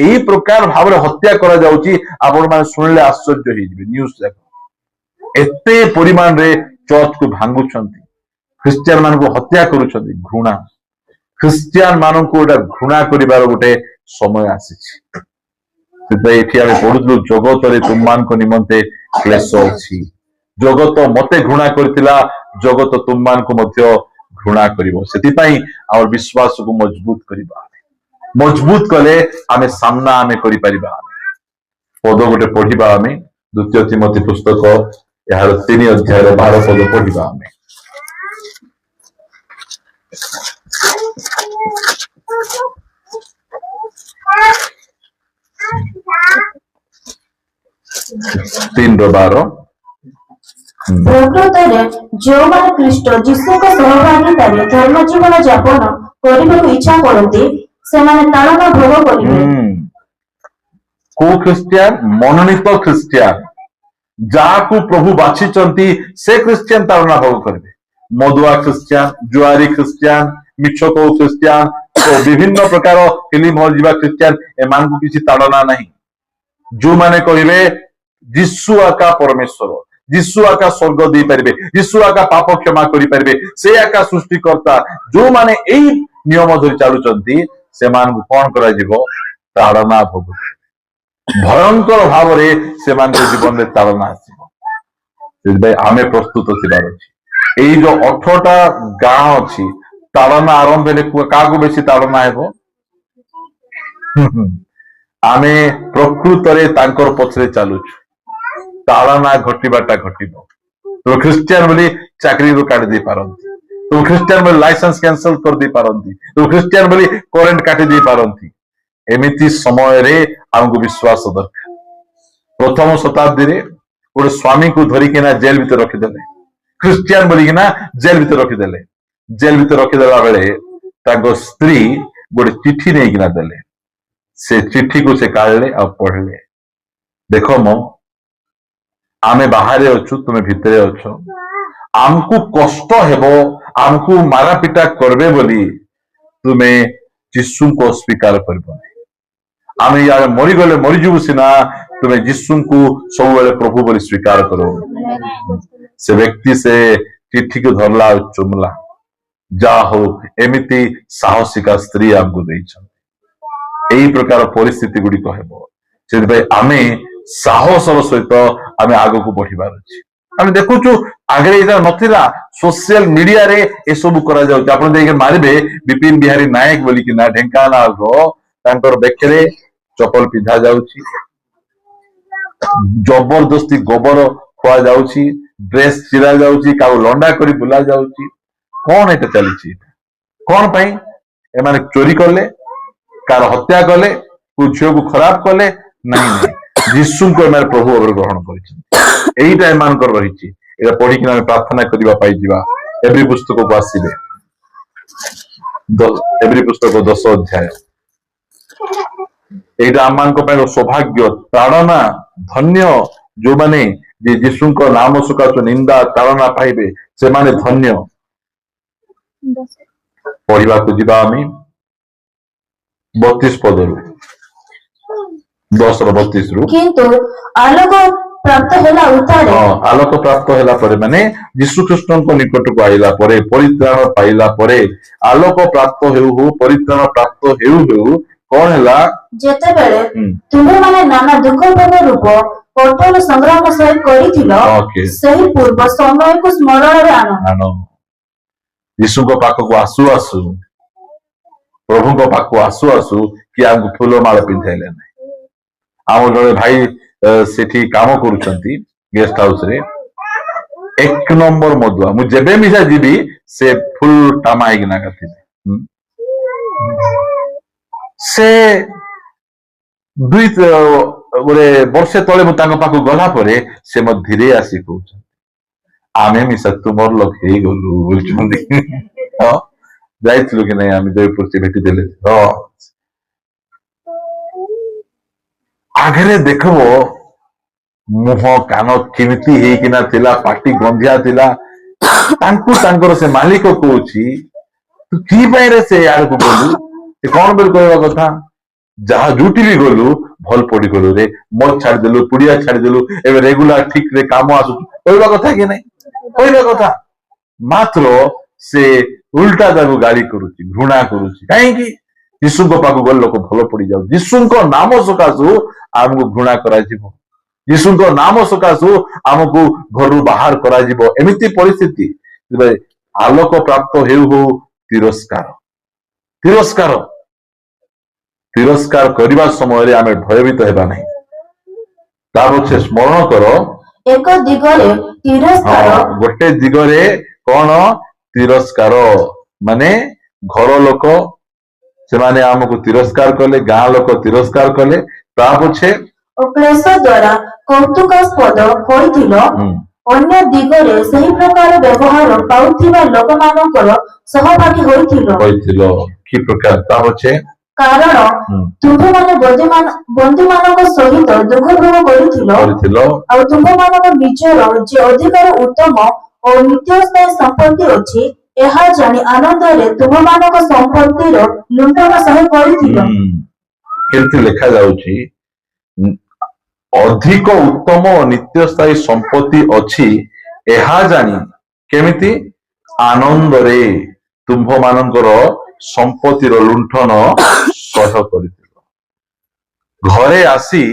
Speaker 1: ଏହି ପ୍ରକାର ଭାବରେ ହତ୍ୟା କରାଯାଉଛି, ଆପଣ ମାନେ ଶୁଣିଲେ ଆଶ୍ଚର୍ଯ୍ୟ ହେଇଯିବେ। ନ୍ୟୁଜ ଯାକ ଏତେ ପରିମାଣରେ ଚର୍ଚ୍ଚକୁ ଭାଙ୍ଗୁଛନ୍ତି, ଖ୍ରୀଷ୍ଟିଆନ ମାନଙ୍କୁ ହତ୍ୟା କରୁଛନ୍ତି। ଘୃଣା। ଖ୍ରୀଷ୍ଟିଆନ ମାନଙ୍କୁ ଗୋଟେ ଘୃଣା କରିବାର ଗୋଟେ ସମୟ ଆସିଛି। ସେଥିପାଇଁ ଏଠି ଆମେ ପଢୁଥିଲୁ ଜଗତରେ ତୁମମାନଙ୍କ ନିମନ୍ତେ କ୍ଲେଶ ଅଛି। ଜଗତ ମତେ ଘୃଣା କରିଥିଲା, ଜଗତ ତୁମମାନଙ୍କୁ ମଧ୍ୟ ଘୃଣା କରିବ। ସେଥିପାଇଁ ଆମ ବିଶ୍ୱାସକୁ ମଜବୁତ କରିବା। ମଜବୁତ କଲେ ଆମେ ସାମ୍ନା ଆମେ କରିପାରିବା। ପଦ ଗୋଟେ ପଢିବା ଆମେ, 2 ତିମୋଥୀ ପୁସ୍ତକ ଏହାର 3 ଅଧ୍ୟାୟର 12 ପଦ ପଢିବା ଆମେ। ତିନ ର 12।
Speaker 2: ପ୍ରକୃତରେ ଯେଉଁମାନେ ଖ୍ରୀଷ୍ଟ ଯୀଶୁଙ୍କ ସହଭାଗିତାରେ ଧର୍ମ ଜୀବନ ଯାପନ କରିବାକୁ ଇଚ୍ଛା କରନ୍ତି, ସେମାନେ ତାଳନା ଭୋଗ କରିବେ।
Speaker 1: କୋଉ ଖ୍ରୀଷ୍ଟିଆନ? ମନୋନୀତ ଖ୍ରୀଷ୍ଟିଆନ, ଯାହାକୁ ପ୍ରଭୁ ବାଛିଛନ୍ତି ସେ ଖ୍ରୀଷ୍ଟିଆନ ତାଳନା ଭୋଗ କରିବେ। ମଦୁଆ ଖ୍ରୀଷ୍ଟିଆନ, ଜୁଆରୀ ଖ୍ରୀଷ୍ଟିଆନ, ମିଛ କହୁ ଖ୍ରୀଷ୍ଟିଆନ, ବିଭିନ୍ନ ପ୍ରକାର ଫିଲ୍ମ ହଲ ଯିବା ଖ୍ରୀଷ୍ଟିଆନ, ଏମାନଙ୍କୁ କିଛି ତାଳନା ନାହିଁ। ଯୋଉମାନେ କହିବେ ଯୀଶୁ ଆକା ପରମେଶ୍ୱର, ଯୀଶୁ ଆକା ସ୍ୱର୍ଗ ଦେଇପାରିବେ, ଯୀଶୁ ଆକା ପାପ କ୍ଷମା କରିପାରିବେ, ସେ ଆକା ସୃଷ୍ଟିକର୍ତ୍ତା, ଯୋଉମାନେ ଏଇ ନିୟମ ଧରି ଚାଲୁଛନ୍ତି ସେମାନଙ୍କୁ କଣ କରାଯିବ? ତାଳନା ଭୋଗ। ଭୟଙ୍କର ଭାବରେ ସେମାନଙ୍କ ଜୀବନରେ ତାଳନା ଆସିବ। ସେଥିପାଇଁ ଆମେ ପ୍ରସ୍ତୁତ ଥିବାର ଅଛି। ଏଇ ଯୋଉ 18ଟା ଗାଁ ଅଛି, ତାଳନା ଆରମ୍ଭ ହେଲେ କାହାକୁ ବେଶୀ ତାଳନା ହେବ? ଆମେ ପ୍ରକୃତରେ ତାଙ୍କର ପଛରେ ଚାଲୁଛୁ। ତାଳନା ଘଟିବାଟା ଘଟିବ। ତୁମେ ଖ୍ରୀଷ୍ଟିଆନ ବୋଲି ଚାକିରିରୁ କାଟି ଦେଇ ପାରନ୍ତି, ତୁମେ ଖ୍ରୀଷ୍ଟିଆନ ବୋଲି ଲାଇସେନ୍ସ କ୍ୟାନ୍ସଲ କରିଦେଇ ପାରନ୍ତି, ତୁମେ ଖ୍ରୀଷ୍ଟିଆନ ବୋଲି କରେଣ୍ଟ କାଟି ଦେଇ ପାରନ୍ତି। ଏମିତି ସମୟରେ ଆମକୁ ବିଶ୍ୱାସ ଦରକାର। ପ୍ରଥମ ଶତାବ୍ଦୀରେ ଗୋଟେ ସ୍ୱାମୀକୁ ଧରିକିନା ଜେଲ ଭିତରେ ରଖିଦେଲେ, ଖ୍ରୀଷ୍ଟିଆନ ବୋଲିକିନା ଜେଲ ଭିତରେ ରଖିଦେଲେ। ଜେଲ ଭିତରେ ରଖିଦେଲା ବେଳେ ତାଙ୍କ ସ୍ତ୍ରୀ ଗୋଟେ ଚିଠି ନେଇକିନା ଦେଲେ। ସେ ଚିଠିକୁ ସେ କାଢିଲେ ଆଉ ପଢିଲେ, ଦେଖ ମୋ ଆମେ ବାହାରେ ଅଛୁ, ତୁମେ ଭିତରେ ଅଛ, ଆମକୁ କଷ୍ଟ ହେବ, ଆମକୁ ମାରାପିଟା କରିବେ ବୋଲି ତୁମେ ଯୀଶୁଙ୍କୁ ଅସ୍ୱୀକାର କରିବ ନାହିଁ। ଆମେ ୟାର ମରିଗଲେ ମରିଯିବୁ ସିନା, ତୁମେ ଯୀଶୁଙ୍କୁ ସବୁବେଳେ ପ୍ରଭୁ ବୋଲି ସ୍ୱୀକାର କର। ସେ ବ୍ୟକ୍ତି ସେ ଚିଠିକୁ ଧରିଲା ଆଉ ଚୁମଲା। ଯାହା ହଉ, ଏମିତି ସାହସିକା ସ୍ତ୍ରୀ ଆମକୁ ଦେଇଛନ୍ତି। ଏଇ ପ୍ରକାର ପରିସ୍ଥିତି ଗୁଡିକ ହେବ। ସେଥିପାଇଁ ଆମେ ସାହସର ସହିତ ଆମେ ଆଗକୁ ବଢିବାର ଅଛି। ଆମେ ଦେଖୁଛୁ ଆଗରେ ଏଇଟା ନଥିଲା, ସୋସିଆଲ ମିଡିଆରେ ଏସବୁ କରାଯାଉଛି। ଆପଣ ଯାଇକି ମାରିବେ ବିପିନ ବିହାରୀ ନାୟକ ବୋଲିକିନା ଢେଙ୍କାନାଳର, ତାଙ୍କର ବେକରେ ଚପଲ ପିନ୍ଧା ଯାଉଛି, ଜବରଦସ୍ତି ଗୋବର ଖୁଆଯାଉଛି, ଡ୍ରେସ ଚିରା ଯାଉଛି, କାହାକୁ ଲଣ୍ଡା କରି ବୁଲା ଯାଉଛି। କଣ ଏଟା ଚାଲିଛି? କଣ ପାଇଁ? ଏମାନେ ଚୋରି କଲେ, कार हत्या कले को झील को खराब कले नहीं यीशु को एम प्रभु भाव ग्रहण करटा एम रही पढ़ी प्रार्थना करवा एवरी पुस्तक को आसवे एवरी पुस्तक 10 अध्याय एटा आम सौभाग्य ताड़ना धन्य जो माने यीशु नाम सकाशु निंदा ताड़ना पाइबे से माने धन्य पढ़ा को जीवा आम 32 पदरु 10 ରୁ 32 ରୁ
Speaker 2: କିନ୍ତୁ ଆଲୋକ ପ୍ରାପ୍ତ ହେଲା ଉତ୍ତାରେ
Speaker 1: ଆଲୋକ ପ୍ରାପ୍ତ ହେଲା ପରେ ମାନେ ଯୀଶୁ ଖ୍ରୀଷ୍ଟଙ୍କ ନିକଟକୁ ଆଇଲା ପରେ ପରିତ୍ରାଣ ପାଇଲା ପରେ ଆଲୋକ ପ୍ରାପ୍ତ ହେଉ ହେଉ ପରିତ୍ରାଣ ପ୍ରାପ୍ତ ହେଉ ହେଉ କଣ ହେଲା
Speaker 2: ଯେତେବେଳେ ତୁମେମାନେ ନାନା ଦୁଃଖ ଭୋଗ ରୂପ କଠୋର ସଂଗ୍ରାମ ସହିତ କରିଥିଲ ସେହି ପୂର୍ବ ସମୟକୁ ସ୍ମରଣରେ ଆଣ
Speaker 1: ଯୀଶୁଙ୍କ ପାଖକୁ ଆସୁ ଆସୁ ପ୍ରଭୁଙ୍କ ପାଖକୁ ଆସୁ ଆସୁ କି ଆମକୁ ଫୁଲମାଳ ପିନ୍ଧାଇଲେ ନାହିଁ आम जड़े भाई सेठी काम करुछंती गेस्ट हाउस रे 1 नंबर मधुआ मु जेबे मिसा जीबी से फुल टामा हिगना करथिले से दुई गोरे वर्षे तले मु तांको पाखु गला परे से म धीरे आसी कहउछ आमे मिसा तुमर लोक हेई गलु बोलछंती ह जाइतलु कि नै आमे जयपुर से भेटी देले ह आगे देखबो मुह कान केमिति हेकिना थिला पाटी गंधिया थिला तांकर से मालिक कहूची तू की पाई रे से यार को बोलू से कौन बेल कहवा कथा जहा जुटी भी गलु भल पड़ी गलु रे मत छाड़ देलु पुड़िया छाड़ देलु एबे रेगुलर ठीक रे काम आसु कहवा कथा कि नहीं कहवा कथा मात्र से उल्टा जागो गाली करूची घृणा करूची काहे की यीशु को पाखु गल लोक भल पड़ी जाऊ यीशु को नाम सकाशु आमको घृणा करा जीवो यीशु को नाम सकाशु आमको घर बाहर करा जीवो एमिति परिस्थिति आलोक प्राप्त हेउ हो तिरस्कार तिरस्कार तिरस्कार करबा समय रे आमे भयभीत हेबा नहीं तार पछे स्मरण करो
Speaker 2: एक दिगरे तिरस्कार
Speaker 1: गोटे दिगरे कोन तिरस्कार माने घर लोक से माने आमको तिरस्कार कले गाँ लोक तिरस्कार कले ता पछे
Speaker 2: क्लेश द्वारा कौतुकास्पद होइथिलो अन्य दिगरे सही प्रकार व्यवहार पाउथिबा लोकमानकर सहभागी होइथिलो
Speaker 1: की प्रकार ता पछे
Speaker 2: कारण तुम्भे माने बंधु मानक सहित दुख भोग करिथिलो आ तुम्भे मानक निजर जे अधिकार उत्तम और नित्यस्थायी संपत्ति अछि ଏହା ଜାଣି ଆନନ୍ଦରେ ତୁମମାନଙ୍କ ସମ୍ପତ୍ତିର ଲୁଣ୍ଠନ ସହ କରିଥିଲ
Speaker 1: କେମିତି ଲେଖା ଯାଉଛି ଅଧିକ ଉତ୍ତମ ଓ ନିତ୍ୟସ୍ଥାୟୀ ସମ୍ପତ୍ତି ଅଛି ଏହା ଜାଣି କେମିତି ଆନନ୍ଦରେ ତୁମ୍ଭମାନଙ୍କର ସମ୍ପତ୍ତିର ଲୁଣ୍ଠନ ସହ କରିଥିଲ ଘରେ ଆସି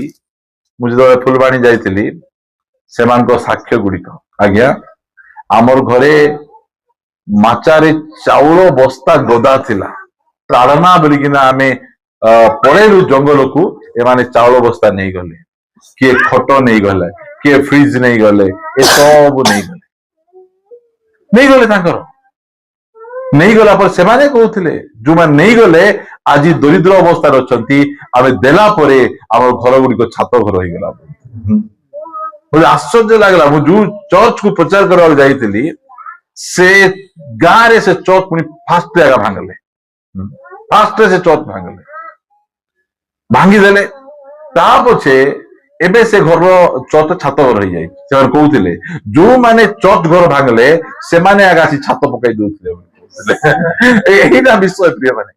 Speaker 1: ମୁଁ ଯେତେବେଳେ ଫୁଲବାଣୀ ଯାଇଥିଲି ସେମାନଙ୍କ ସାକ୍ଷ୍ୟ ଗୁଡ଼ିକ ଆଜ୍ଞା ଆମର ଘରେ माचारे चाउल बस्ता गदा थिला ताड़ना बोलिकिना आमे पळेलु जंगल को एमाने चाउल बस्ता नहीं गले किए खट नहीं गले किए फ्रिज नहीं गले ए सब नहीं गले तांकर नहीं गला पर सेमाने कहउथिले जो मान नहीं गले आज दरिद्र अवस्था अछंती आमे देला परे हमर घर गुडी को छात घर होई गेला मुझे आश्चर्य लागला मु जो चर्च को प्रचार करवा जाईतिली से गाँ रे से चौक पुणी फास्ट जगह भांगले फास्ट से चौक भांगले भांगी देले ता पछे एबे से घर चौथ छात घर रही जाई से कहउथिले जो माने चौथ घर भांगले से माने आगासी छात पकाई दउथिले एहिना विषय प्रिय माने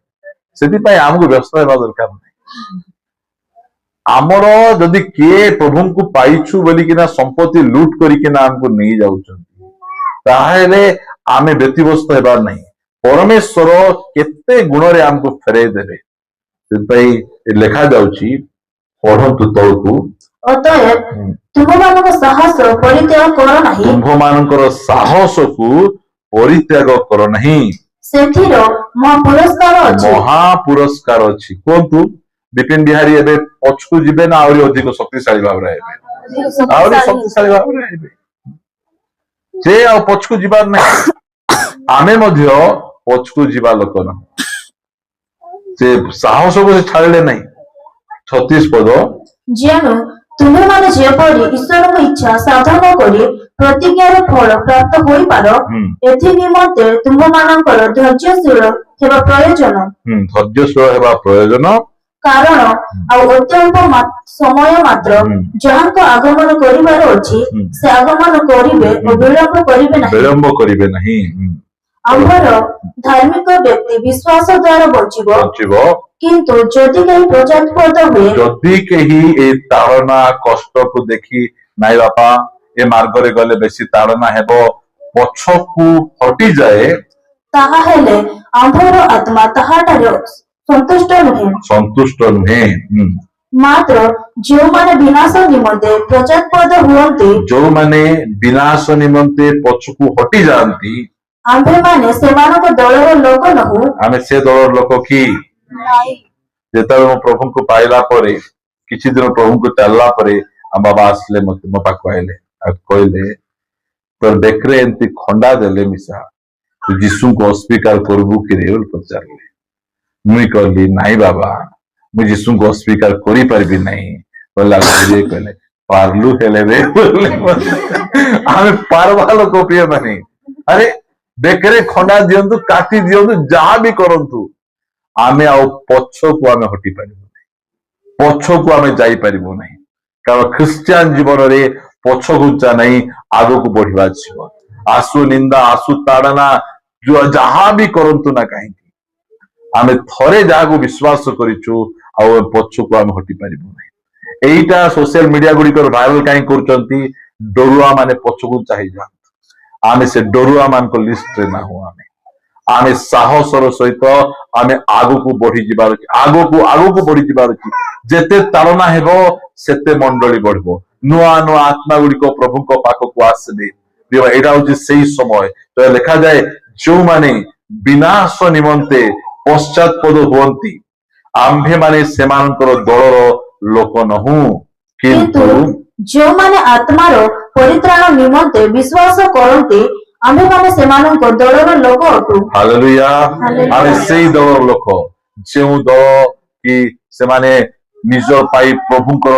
Speaker 1: सेति पय हमहु व्यस्त हेबा दरकार नै हमरो जदि के प्रभु को पाइछु बोली किना संपत्ति लूट करी किना हमको नहीं जाउछन ताहेले आमे व्यतिव्यस्त हेबार नहीं परमेश्वर केते गुण रे हमको फेरे देबे सेतै लेखा जाउची पढंतु तळकु
Speaker 2: अतएव तुममानक साहस परित्याग करो नाही
Speaker 1: तुममानकर साहस को परित्याग करो नहीं
Speaker 2: सेठिरो
Speaker 1: महापुरस्कार अछि कोंतु विपिन बिहारी एबे पछकु जिबे ना आउरी अधिक शक्तिशाली भाव रे हेबे आउरी शक्तिशाली भाव रे हेबे से आ पछकु जिबार नहीं आमे मध्य पछकु जिबा लोक न ସେ ସାହସକୁ ସେ ଛାଡ଼ିଲେ ନାହିଁ। 36 ପଦ,
Speaker 2: ଯେଣୁ ତୁମେମାନେ ଯେପରି ଈଶ୍ୱରଙ୍କ ଇଚ୍ଛା ସାଧନ କରି ପ୍ରତିଜ୍ଞାର ଫଳ ପ୍ରାପ୍ତ ହୋଇପାର, ଏଥି ନିମନ୍ତେ ତୁମମାନଙ୍କର ଧୈର୍ଯ୍ୟଶୀଳ ହେବା ପ୍ରୟୋଜନ।
Speaker 1: ଧୈର୍ଯ୍ୟଶୀଳ ହେବା ପ୍ରୟୋଜନ।
Speaker 2: କାରଣ ଆଉ ଅତ୍ୟଳ୍ପ ସମୟ ମାତ୍ର ଯାହାଙ୍କ ଆଗମନ କରିବାର ଅଛି ସେ ଆଗମନ କରିବେ ଓ ବିଳମ୍ବ କରିବେ ନାହିଁ।
Speaker 1: ବିଳମ୍ବ କରିବେ ନାହିଁ।
Speaker 2: ଆମର ଧାର୍ମିକ ବ୍ୟକ୍ତି ବିଶ୍ୱାସ ଦ୍ୱାରା ବଞ୍ଚିବ। କିନ୍ତୁ ଯଦି କେହି ପଶ୍ଚାତ୍ପଦ ହୁଏ,
Speaker 1: ଯଦି କେହି ଏ ତାଡ଼ନା କଷ୍ଟକୁ ଦେଖି ନାଇଁ ବାପା ଏ ମାର୍ଗରେ ଗଲେ ବେଶୀ ତାଡ଼ନା ହେବ, ପଛକୁ ହଟିଯାଏ,
Speaker 2: ତାହା ହେଲେ ଆମ୍ଭର ଆତ୍ମା ତାହାଠାରେ ସନ୍ତୁଷ୍ଟ ନୁହେଁ। ମାତ୍ର ଯେଉଁମାନେ ବିନାଶ ନିମନ୍ତେ ପଶ୍ଚାତ୍ପଦ ହୁଅନ୍ତି,
Speaker 1: ଯେଉଁମାନେ ବିନାଶ ନିମନ୍ତେ ପଛକୁ ହଟି ଯାଆନ୍ତି,
Speaker 2: ଆମ୍ଭେମାନେ ସେମାନଙ୍କ ଦଳର ଲୋକ ନୋହୁ।
Speaker 1: ଆମେ ସେ ଦଳର ଲୋକ କି? ଯେତେବେଳେ ମୁଁ ପ୍ରଭୁଙ୍କୁ ପାଇଲା ପରେ କିଛି ଦିନ ପ୍ରଭୁଙ୍କୁ ଚାଲିଲା ପରେ ଆମ ବାବା ଆସିଲେ ମତେ ମୋ ପାଖକୁ ଆଇଲେ ଆଉ କହିଲେ ତୋର ବେକରେ ଏମିତି ଖଣ୍ଡା ଦେଲେ ମିଶା, ତୁ ଯୀଶୁଙ୍କୁ ଅସ୍ୱୀକାର କରିବୁ କିରେ ବୋଲି ପଚାରିଲେ। ମୁଇଁ କହିଲି ନାଇଁ ବାବା, ମୁଁ ଯୀଶୁଙ୍କୁ ଅସ୍ୱୀକାର କରିପାରିବି ନାହିଁ। କହିଲେ ପାରଲୁ ହେଲେ ରେ ଆମେ ପାରବା ଲୋକ ପ୍ରିୟ ମାନେ। ଆରେ ବେକରେ ଖଣ୍ଡା ଦିଅନ୍ତୁ, କାଟି ଦିଅନ୍ତୁ, ଯାହା ବି କରନ୍ତୁ, ଆମେ ଆଉ ପଛକୁ ଆମେ ହଟି ପାରିବୁ ନାହିଁ, ପଛକୁ ଆମେ ଯାଇପାରିବୁ ନାହିଁ। କାରଣ ଖ୍ରୀଷ୍ଟିଆନ ଜୀବନରେ ପଛଘୁଞ୍ଚା ନାହିଁ, ଆଗକୁ ବଢିବା ଜୀବନ। ଆସୁ ନିନ୍ଦା, ଆସୁ ତାଡ଼ନା, ଯାହା ବି କରନ୍ତୁ ନା କାହିଁକି, ଆମେ ଥରେ ଯାହାକୁ ବିଶ୍ୱାସ କରିଛୁ ଆଉ ପଛକୁ ଆମେ ହଟି ପାରିବୁ ନାହିଁ। ଏଇଟା ସୋସିଆଲ ମିଡିଆ ଗୁଡିକର ଭାଇରାଲ କାହିଁ କରୁଛନ୍ତି? ଡରୁଆ ମାନେ ପଛକୁ ଚାହିଁଯାଆନ୍ତୁ। ଆମେ ସେ ଡରୁଆ ମାନଙ୍କ ଲିଷ୍ଟରେ ନାହୁଁ। ଆମେ ସାହସର ସହିତ ଆମେ ଆଗକୁ ବଢି ଯିବାର ଅଛି, ଆଗକୁ ବଢି ଯିବାର ଅଛି। ଯେତେ ତାଳନା ହେବ ସେତେ ମଣ୍ଡଳୀ ବଢିବ, ନୂଆ ନୂଆ ଆତ୍ମା ଗୁଡିକ ପ୍ରଭୁଙ୍କ ପାଖକୁ ଆସିବେ। ଏଇଟା ହଉଛି ସେଇ ସମୟ। ତ ଲେଖାଯାଏ ଯେଉଁମାନେ ବିନାଶ ନିମନ୍ତେ ପଶ୍ଚାତ୍ପଦ ହୁଅନ୍ତି, ଆମ୍ଭେମାନେ ସେମାନଙ୍କର ଦଳର ଲୋକ ନହୁଁ, କିନ୍ତୁ
Speaker 2: ଯେଉଁମାନେ ଆତ୍ମାର ପରିତ୍ରାଣ ନିମନ୍ତେ ବିଶ୍ୱାସ କରନ୍ତି, ଆମ୍ଭେମାନେ ସେମାନଙ୍କ ଦଳର ଲୋକ ଅଟୁ।
Speaker 1: ହାଲେଲୁୟା। ଆମେ ସେଇ ଦଳର ଲୋକ, ଯେଉଁ ଦଳ କି ସେମାନେ ନିଜ ପାଇଁ ପ୍ରଭୁଙ୍କର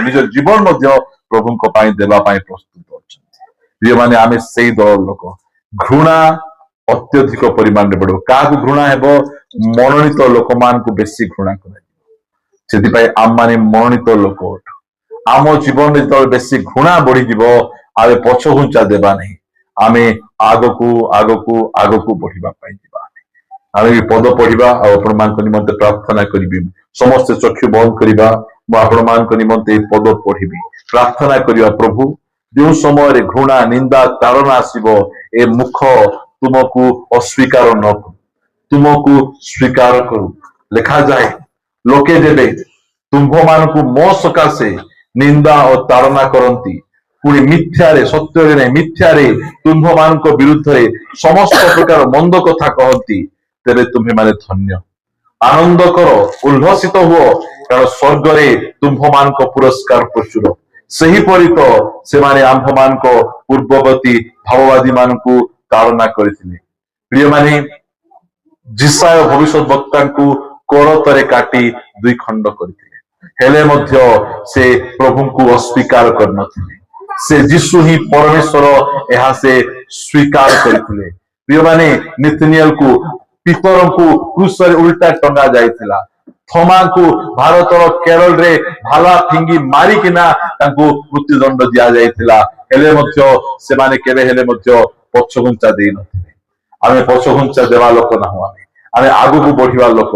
Speaker 1: ନିଜ ଜୀବନ ମଧ୍ୟ ପ୍ରଭୁଙ୍କ ପାଇଁ ଦେବା ପାଇଁ ପ୍ରସ୍ତୁତ ଅଛନ୍ତି। ଯେଉଁମାନେ ଆମେ ସେଇ ଦଳର ଲୋକ। ଘୃଣା ଅତ୍ୟଧିକ ପରିମାଣରେ ବଢିବ। କାହାକୁ ଘୃଣା ହେବ? ମନୋନୀତ ଲୋକମାନଙ୍କୁ ବେଶୀ ଘୃଣା କରାଯିବ। ସେଥିପାଇଁ ଆମମାନେ ମନୋନୀତ ଲୋକ ଅଟୁ। ଆମ ଜୀବନରେ ଯେତେବେଳେ ବେଶୀ ଘୃଣା ବଢିଯିବ, ଆମେ ପଛଘୁଞ୍ଚା ଦେବା ନାହିଁ, ଆମେ ଆଗକୁ ବଢିବା ପାଇଁ ଯିବା। ଆମେ ବି ପଦ ପଢିବା ଆଉ ଆପଣମାନଙ୍କ ନିମନ୍ତେ ପ୍ରାର୍ଥନା କରିବି। ସମସ୍ତେ ଚକ୍ଷୁ ବନ୍ଦ କରିବା। ମୁଁ ଆପଣମାନଙ୍କ ନିମନ୍ତେ ଏହି ପଦ ପଢିବି, ପ୍ରାର୍ଥନା କରିବା। ପ୍ରଭୁ, ଯେଉଁ ସମୟରେ ଘୃଣା, ନିନ୍ଦା, ତାଡ଼ନା ଆସିବ, ଏ ମୁଖ ତୁମକୁ ଅସ୍ୱୀକାର ନ କରୁ, ତୁମକୁ ସ୍ୱୀକାର କରୁ। ଲେଖାଯାଏ ଲୋକେ ଯେବେ ତୁମ୍ଭମାନଙ୍କୁ ମୋ ସକାଶେ ନିନ୍ଦା ଓ ତାଡ଼ନା କରନ୍ତି, ପୁଣି ମିଥ୍ୟାରେ, ସତ୍ୟରେ ନାହିଁ ମିଥ୍ୟାରେ ତୁମ୍ଭମାନଙ୍କ ବିରୁଦ୍ଧରେ ସମସ୍ତ ପ୍ରକାର ମନ୍ଦ କଥା କହନ୍ତି, ତେବେ ତୁମ୍ଭେମାନେ ଧନ୍ୟ। ଆନନ୍ଦ କର, ଉଲ୍ଲସିତ ହୁଅ, କାରଣ ସ୍ୱର୍ଗରେ ତୁମ୍ଭମାନଙ୍କ ପୁରସ୍କାର ପ୍ରଚୁର। ସେହିପରି ତ ସେମାନେ ଆମ୍ଭମାନଙ୍କ ପୂର୍ବବର୍ତ୍ତୀ ଭାବବାଦୀ ମାନଙ୍କୁ ତାଡ଼ନା କରିଥିଲେ। ପ୍ରିୟମାନେ, ଯିଶାୟ ଭବିଷ୍ୟତ ବକ୍ତାଙ୍କୁ କରତରେ କାଟି 2 ଖଣ୍ଡ କରିଥିଲେ, ହେଲେ ମଧ୍ୟ ସେ ପ୍ରଭୁଙ୍କୁ ଅସ୍ୱୀକାର କରିନଥିଲେ। ସେ ଯୀଶୁ ହିଁ ପରମେଶ୍ୱର, ଏହା ସେ ସ୍ୱୀକାର କରିଥିଲେ। ପ୍ରିୟମାନେ, ନିଥନିଏଲକୁ ପିତରଙ୍କୁ କ୍ରୁଶରେ ଉଲ୍ଟା ଟଙ୍ଗା ଯାଇଥିଲା। ଥମାଙ୍କୁ ଭାରତର କେରଳରେ ଭାଲା ଫିଙ୍ଗି ମାରିକିନା ତାଙ୍କୁ ମୃତ୍ୟୁଦଣ୍ଡ ଦିଆଯାଇଥିଲା। ହେଲେ ମଧ୍ୟ ସେମାନେ କେବେ ହେଲେ ମଧ୍ୟ ପଛଘୁଞ୍ଚା ଦେଇନଥିଲେ। ଆମେ ପଛଘୁଞ୍ଚା ଦେବା ଲୋକ ନାହୁଁ, ଆମେ ଆଗକୁ ବଢିବା ଲୋକ।